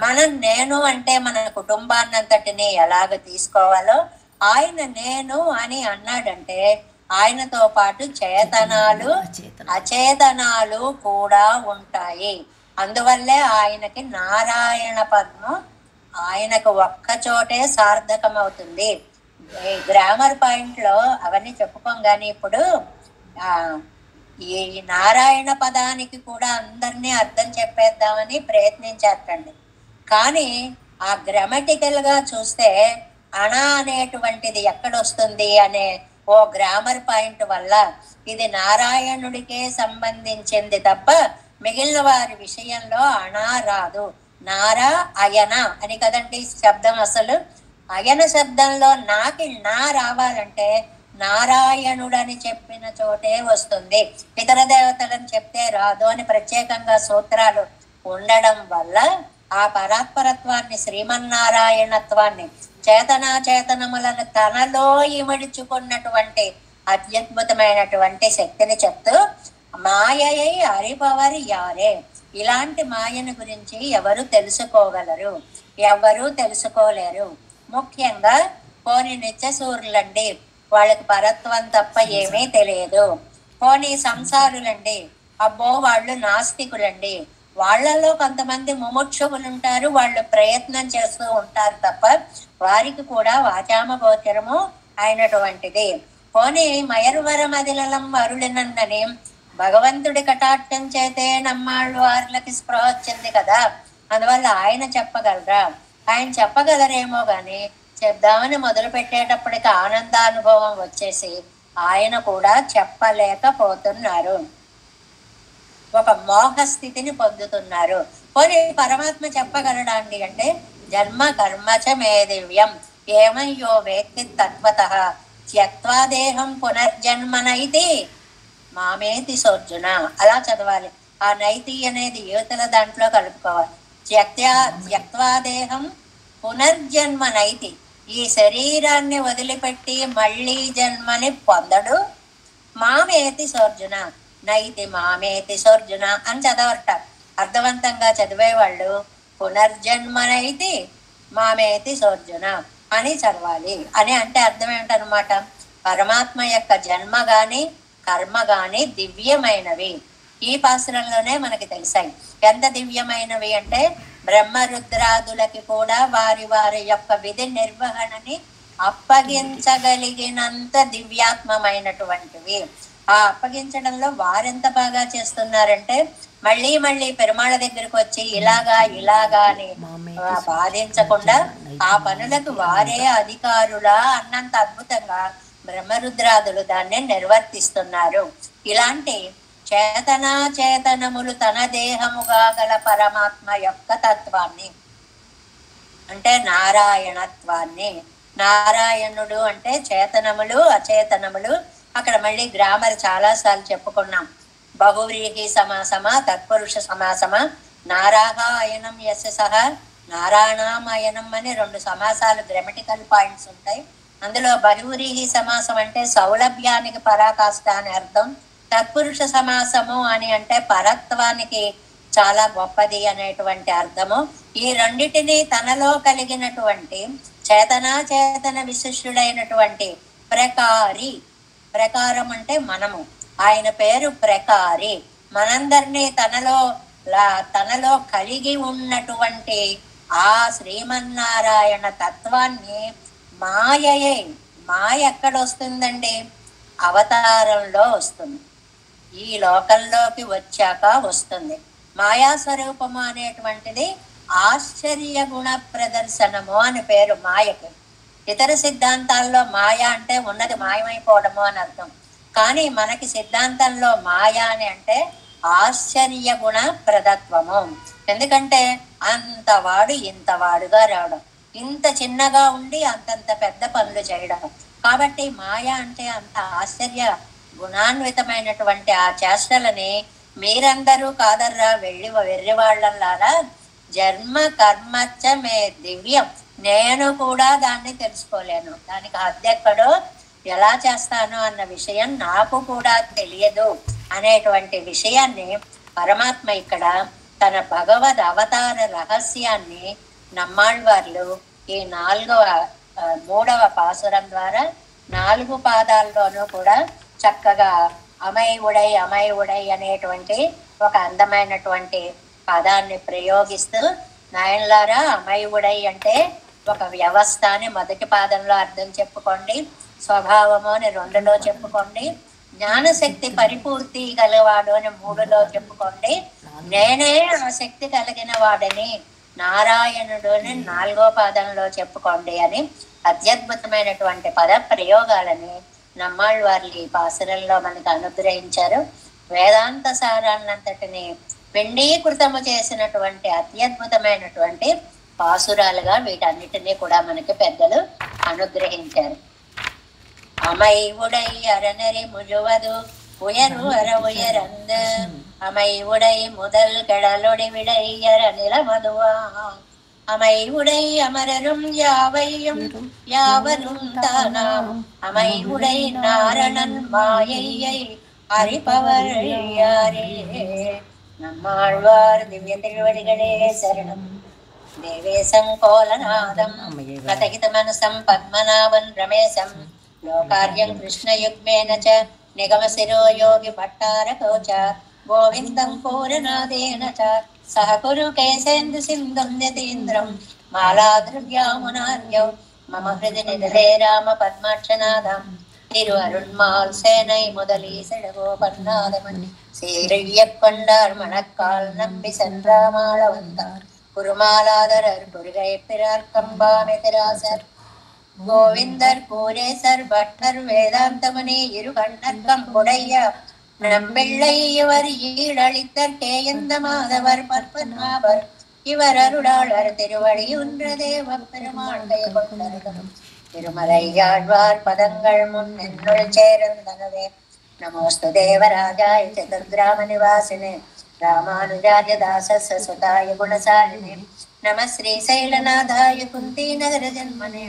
మనం నేను అంటే మన కుటుంబాన్నంతటిని ఎలాగ తీసుకోవాలో ఆయన నేను అని అన్నాడంటే ఆయనతో పాటు చేతనాలు అచేతనాలు కూడా ఉంటాయి. అందువల్లే ఆయనకి నారాయణ పద్మం ఆయనకు ఒక్క చోటే సార్థకం అవుతుంది. ఈ గ్రామర్ పాయింట్ లో అవన్నీ చెప్పుకోం, కానీ ఇప్పుడు ఈ నారాయణ పదానికి కూడా అందరినీ అర్థం చెప్పేద్దామని ప్రయత్నించేటండి. కానీ ఆ గ్రామటికల్ గా చూస్తే అణ అనేటువంటిది ఎక్కడొస్తుంది అనే ఓ గ్రామర్ పాయింట్ వల్ల ఇది నారాయణుడికే సంబంధించింది తప్ప మిగిలిన వారి విషయంలో అణ రాదు. నారా అయన అని కదండి శబ్దం. అసలు అయన శబ్దంలో నాకి నా రావాలంటే నారాయణుడని చెప్పిన చోటే వస్తుంది. ఇతర దేవతలను చెప్తే రాదు అని ప్రత్యేకంగా సూత్రాలు ఉండడం వల్ల ఆ పరాత్పరత్వాన్ని, శ్రీమన్నారాయణత్వాన్ని, చేతనాచేతనములను తనలో ఇమిడ్చుకున్నటువంటి అత్యద్భుతమైనటువంటి శక్తిని చెప్తూ మాయై అరిపవరి యారే, ఇలాంటి మాయను గురించి ఎవరు తెలుసుకోగలరు? ఎవరు తెలుసుకోలేరు. ముఖ్యంగా పోని నిత్యసూరులండి, వాళ్ళకి పరత్వం తప్ప ఏమీ తెలియదు. పోనీ సంసారులండి, అబ్బో వాళ్ళు నాస్తికులండి, వాళ్ళలో కొంతమంది ముముక్షువులు ఉంటారు, వాళ్ళు ప్రయత్నం చేస్తూ ఉంటారు తప్ప వారికి కూడా వాచామ గోచరము అయినటువంటిది. పోనీ మయర్వరమదిలలం అరుళినందని భగవంతుడి కటాక్షం చేతే నమ్మాళ్ళు వార్లకి స్పృహ వచ్చింది కదా, అందువల్ల ఆయన చెప్పగలరా? ఆయన చెప్పగలరేమో గాని చెప్దామని మొదలు పెట్టేటప్పటికి ఆనందానుభవం వచ్చేసి ఆయన కూడా చెప్పలేకపోతున్నారు. ఒక మోహ స్థితిని పొందుతున్నారు. పోనీ పరమాత్మ చెప్పగలడాండి అంటే జన్మ కర్మచ మే దివ్యం ఏమయ్యో వేత్తి తత్వతః త్యక్వా దేహం పునర్జన్మనైతి మామేతి సోర్జున. అలా చదవాలి. ఆ నైతి అనేది యువతల దాంట్లో కలుపుకోవాలి. త్యక్వా దేహం పునర్జన్మనైతి, ఈ శరీరాన్ని వదిలిపెట్టి మళ్ళీ జన్మని పొందడు. మామేతి సోర్జున, నైతి మామేతి సోర్జున అని చదవట. అర్థవంతంగా చదివేవాళ్ళు పునర్జన్మనైతి మామేతి సోర్జున అని చదవాలి. అని అంటే అర్థం ఏమిటనమాట? పరమాత్మ యొక్క జన్మ గాని కర్మ గాని దివ్యమైనవి. ఈ పాసురంలోనే మనకి తెలిసాయి. ఎంత దివ్యమైనవి అంటే బ్రహ్మరుద్రాదులకి కూడా వారి వారి యొక్క విధి నిర్వహణని అప్పగించగలిగినంత దివ్యాత్మమైనటువంటివి. ఆ అప్పగించడంలో వారెంత బాగా చేస్తున్నారంటే మళ్ళీ మళ్ళీ పెరుమాళ దగ్గరకు వచ్చి ఇలాగా అని బాధించకుండా ఆ పనులకు వారే అధికారులా అన్నంత అద్భుతంగా బ్రహ్మరుద్రాదులు దాన్ని నిర్వర్తిస్తున్నారు. ఇలాంటి చేతనాచేతనములు తన దేహముగా గల పరమాత్మ యొక్క తత్వాన్ని అంటే నారాయణత్వాన్ని, నారాయణుడు అంటే చేతనములు అచేతనములు. అక్కడ మళ్ళీ గ్రామర్ చాలా సార్లు చెప్పుకున్నాం. బహువ్రీహి సమాసమా తత్పురుష సమాసమా నారాయణం యశ సహ నారాయణామయనం అని 2 సమాసాలు గ్రామటికల్ పాయింట్స్ ఉంటాయి. అందులో బహువ్రీహి సమాసం అంటే సౌలభ్యానికి పరాకాష్ట అని అర్థం. తత్పురుష సమాసము అని అంటే పరత్వానికి చాలా గొప్పది అనేటువంటి అర్థము. ఈ రెండిటిని తనలో కలిగినటువంటి చేతన విశిష్టుడైనటువంటి ప్రకారి, ప్రకారం అంటే మనము, ఆయన పేరు ప్రకారి, మనందరినీ తనలో కలిగి ఉన్నటువంటి ఆ శ్రీమన్నారాయణ తత్వాన్ని మాయయే, మాయ ఎక్కడ వస్తుందండి? అవతారంలో వస్తుంది, ఈ లోకంలోకి వచ్చాక వస్తుంది. మాయా స్వరూపము అనేటువంటిది ఆశ్చర్య గుణ ప్రదర్శనము అని పేరు మాయకి. ఇతర సిద్ధాంతాల్లో మాయ అంటే ఉన్నది మాయమైపోవడము అని అర్థం. కానీ మనకి సిద్ధాంతంలో మాయ అని అంటే ఆశ్చర్య గుణ ప్రదత్వము. ఎందుకంటే అంతవాడు ఇంతవాడుగా రావడం, ఇంత చిన్నగా ఉండి అంతంత పెద్ద పనులు చేయడం. కాబట్టి మాయ అంటే అంత ఆశ్చర్య గుణాన్వితమైనటువంటి ఆ చేష్టలని మీరందరూ కాదర్రా వెర్రి వాళ్ళలారా జన్మ కర్మచ్చ మే దివ్యం, నేను కూడా దాన్ని తెలుసుకోలేను, దానికి హద్దెక్కడో ఎలా చేస్తాను అన్న విషయం నాకు కూడా తెలియదు అనేటువంటి విషయాన్ని పరమాత్మ ఇక్కడ తన భగవద్ అవతార రహస్యాన్ని నమ్మాళ్వార్లు ఈ 3వ పాసురం ద్వారా 4 పాదాల్లోనూ కూడా చక్కగా అమై ఉడై అనేటువంటి ఒక అందమైనటువంటి పదాన్ని ప్రయోగిస్తూ, నాయనలారా అమై ఉడై అంటే ఒక వ్యవస్థ అని మొదటి పాదంలో అర్థం చెప్పుకోండి, స్వభావము అని 2లో చెప్పుకోండి, జ్ఞానశక్తి పరిపూర్తి గలవాడు అని 3లో చెప్పుకోండి, నేనే ఆ శక్తి కలిగిన వాడని నారాయణుడు అని 4వ పాదంలో చెప్పుకోండి అని అత్యద్భుతమైనటువంటి పద ప్రయోగాలని నమ్మాళ్వార్లు ఈ పాసురంలో మనకు అనుగ్రహించారు. వేదాంత సారాన్నంతటిని పిండీకృతము చేసినటువంటి అత్యద్భుతమైనటువంటి పాసురాలుగా వీటన్నిటినీ కూడా మనకి పెద్దలు అనుగ్రహించారు. அமை உடை அறநெறி முழுவது உயரு அற உயரந்த அமை உடை முதல் கடலொடி விடையற நிலமதுவா அமை உடை அமரரும் யாவையும் யாவரும் தானாம் அமை உடை நாரணன் மாயையை அறிபவர் யாரே. நம்மாழ்வார் திவ்ய திருவடிகளே சரணம். தேவே சங்கோலநாதம் கதகித மனசம் பத்மநாபன் ரமேசம் லோகார்யம் கிருஷ்ணயுக்மேன ச நிகமசிரோ யோகி பட்டாரகோ ச கோவிந்தம் பூரநாதேன ச சஹ குரு கேசேந்து சிந்தும் யதீந்திரம் மாலாத்ருவ்யாமுனார்யோ மம ஹிருதி நிதலே ராம பத்மாட்சநாதம் திரு அருண்மால் சேனை முதலீசழகோ பன்னாதமணி சீரையக் கொண்டார் மணக்கால் நம்பி சென்றாமாள வந்தார் குருமாலாதரர் குருகை பிறார் கம்பாமெதிராசர் கோவிந்தர் கூரேசர் பட்டர் வேதாந்தமணி இரு கண்ணர்க்கம் உடைய நம்பிள்ளை இவர் ஈழளித்தர் கேயந்த மாதவர் பற்பநாபர் இவர் அருளாளர் திருவடி ஒன்ற தேவ பெருமாள் கை கொண்டருளும் திருமலையாழ்வார் பதங்கள் முன் என்னுள் சேர்ந்தனவே. நமோஸ்து தேவராஜாய சதுர்கிராம நிவாசினே ராமானுஜாய தாசஸ்ய சுதாய குணசாலினே நம ஸ்ரீசைலநாதாய குந்தி நகர ஜன்மனே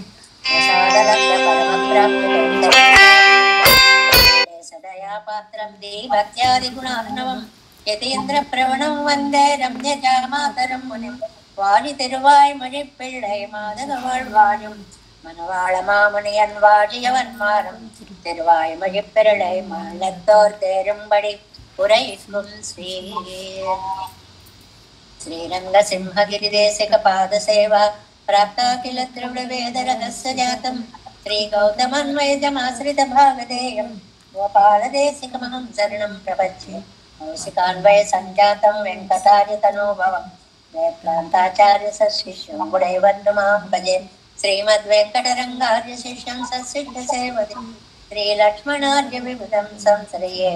சதயா பாத்திரம் தேவத்யாதி குணார்ணவம் யதீந்திர பிரவணம் வந்தே ரம்யஜா மாதரம் முனிம் வாணி திருவாய் மொழி பிள்ளை மாதகவாழ் வாழும் மனவாள மாமுனியன் வாழியவன் மாறும் திருவாய் மொழி பிள்ளை மாலத்தோர் தேரும்படி உரைக்கும் श्रीरंग सिंहगिरि देशिक पाद सेवा प्राप्ता किल त्रिवृ वेद रहस्य जातम श्री गौतमन्वयजमाश्रित भागधेयं गोपाल देशिकमहं शरणं प्रपद्ये कौशिकान्वय संजातं वेंकटार्य तनोभवं वेदान्ताचार्य शिष्यं गुणैवर्णमां भजे श्रीमद्वेंकटरंगार्य शिष्यं ससिद्ध सेवति श्रीलक्ष्मणार्य विबुधं संश्रये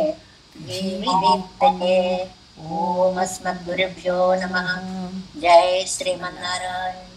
ओम अस्मद्गुरुभ्यो नमः। जय श्रीमन्नारायण।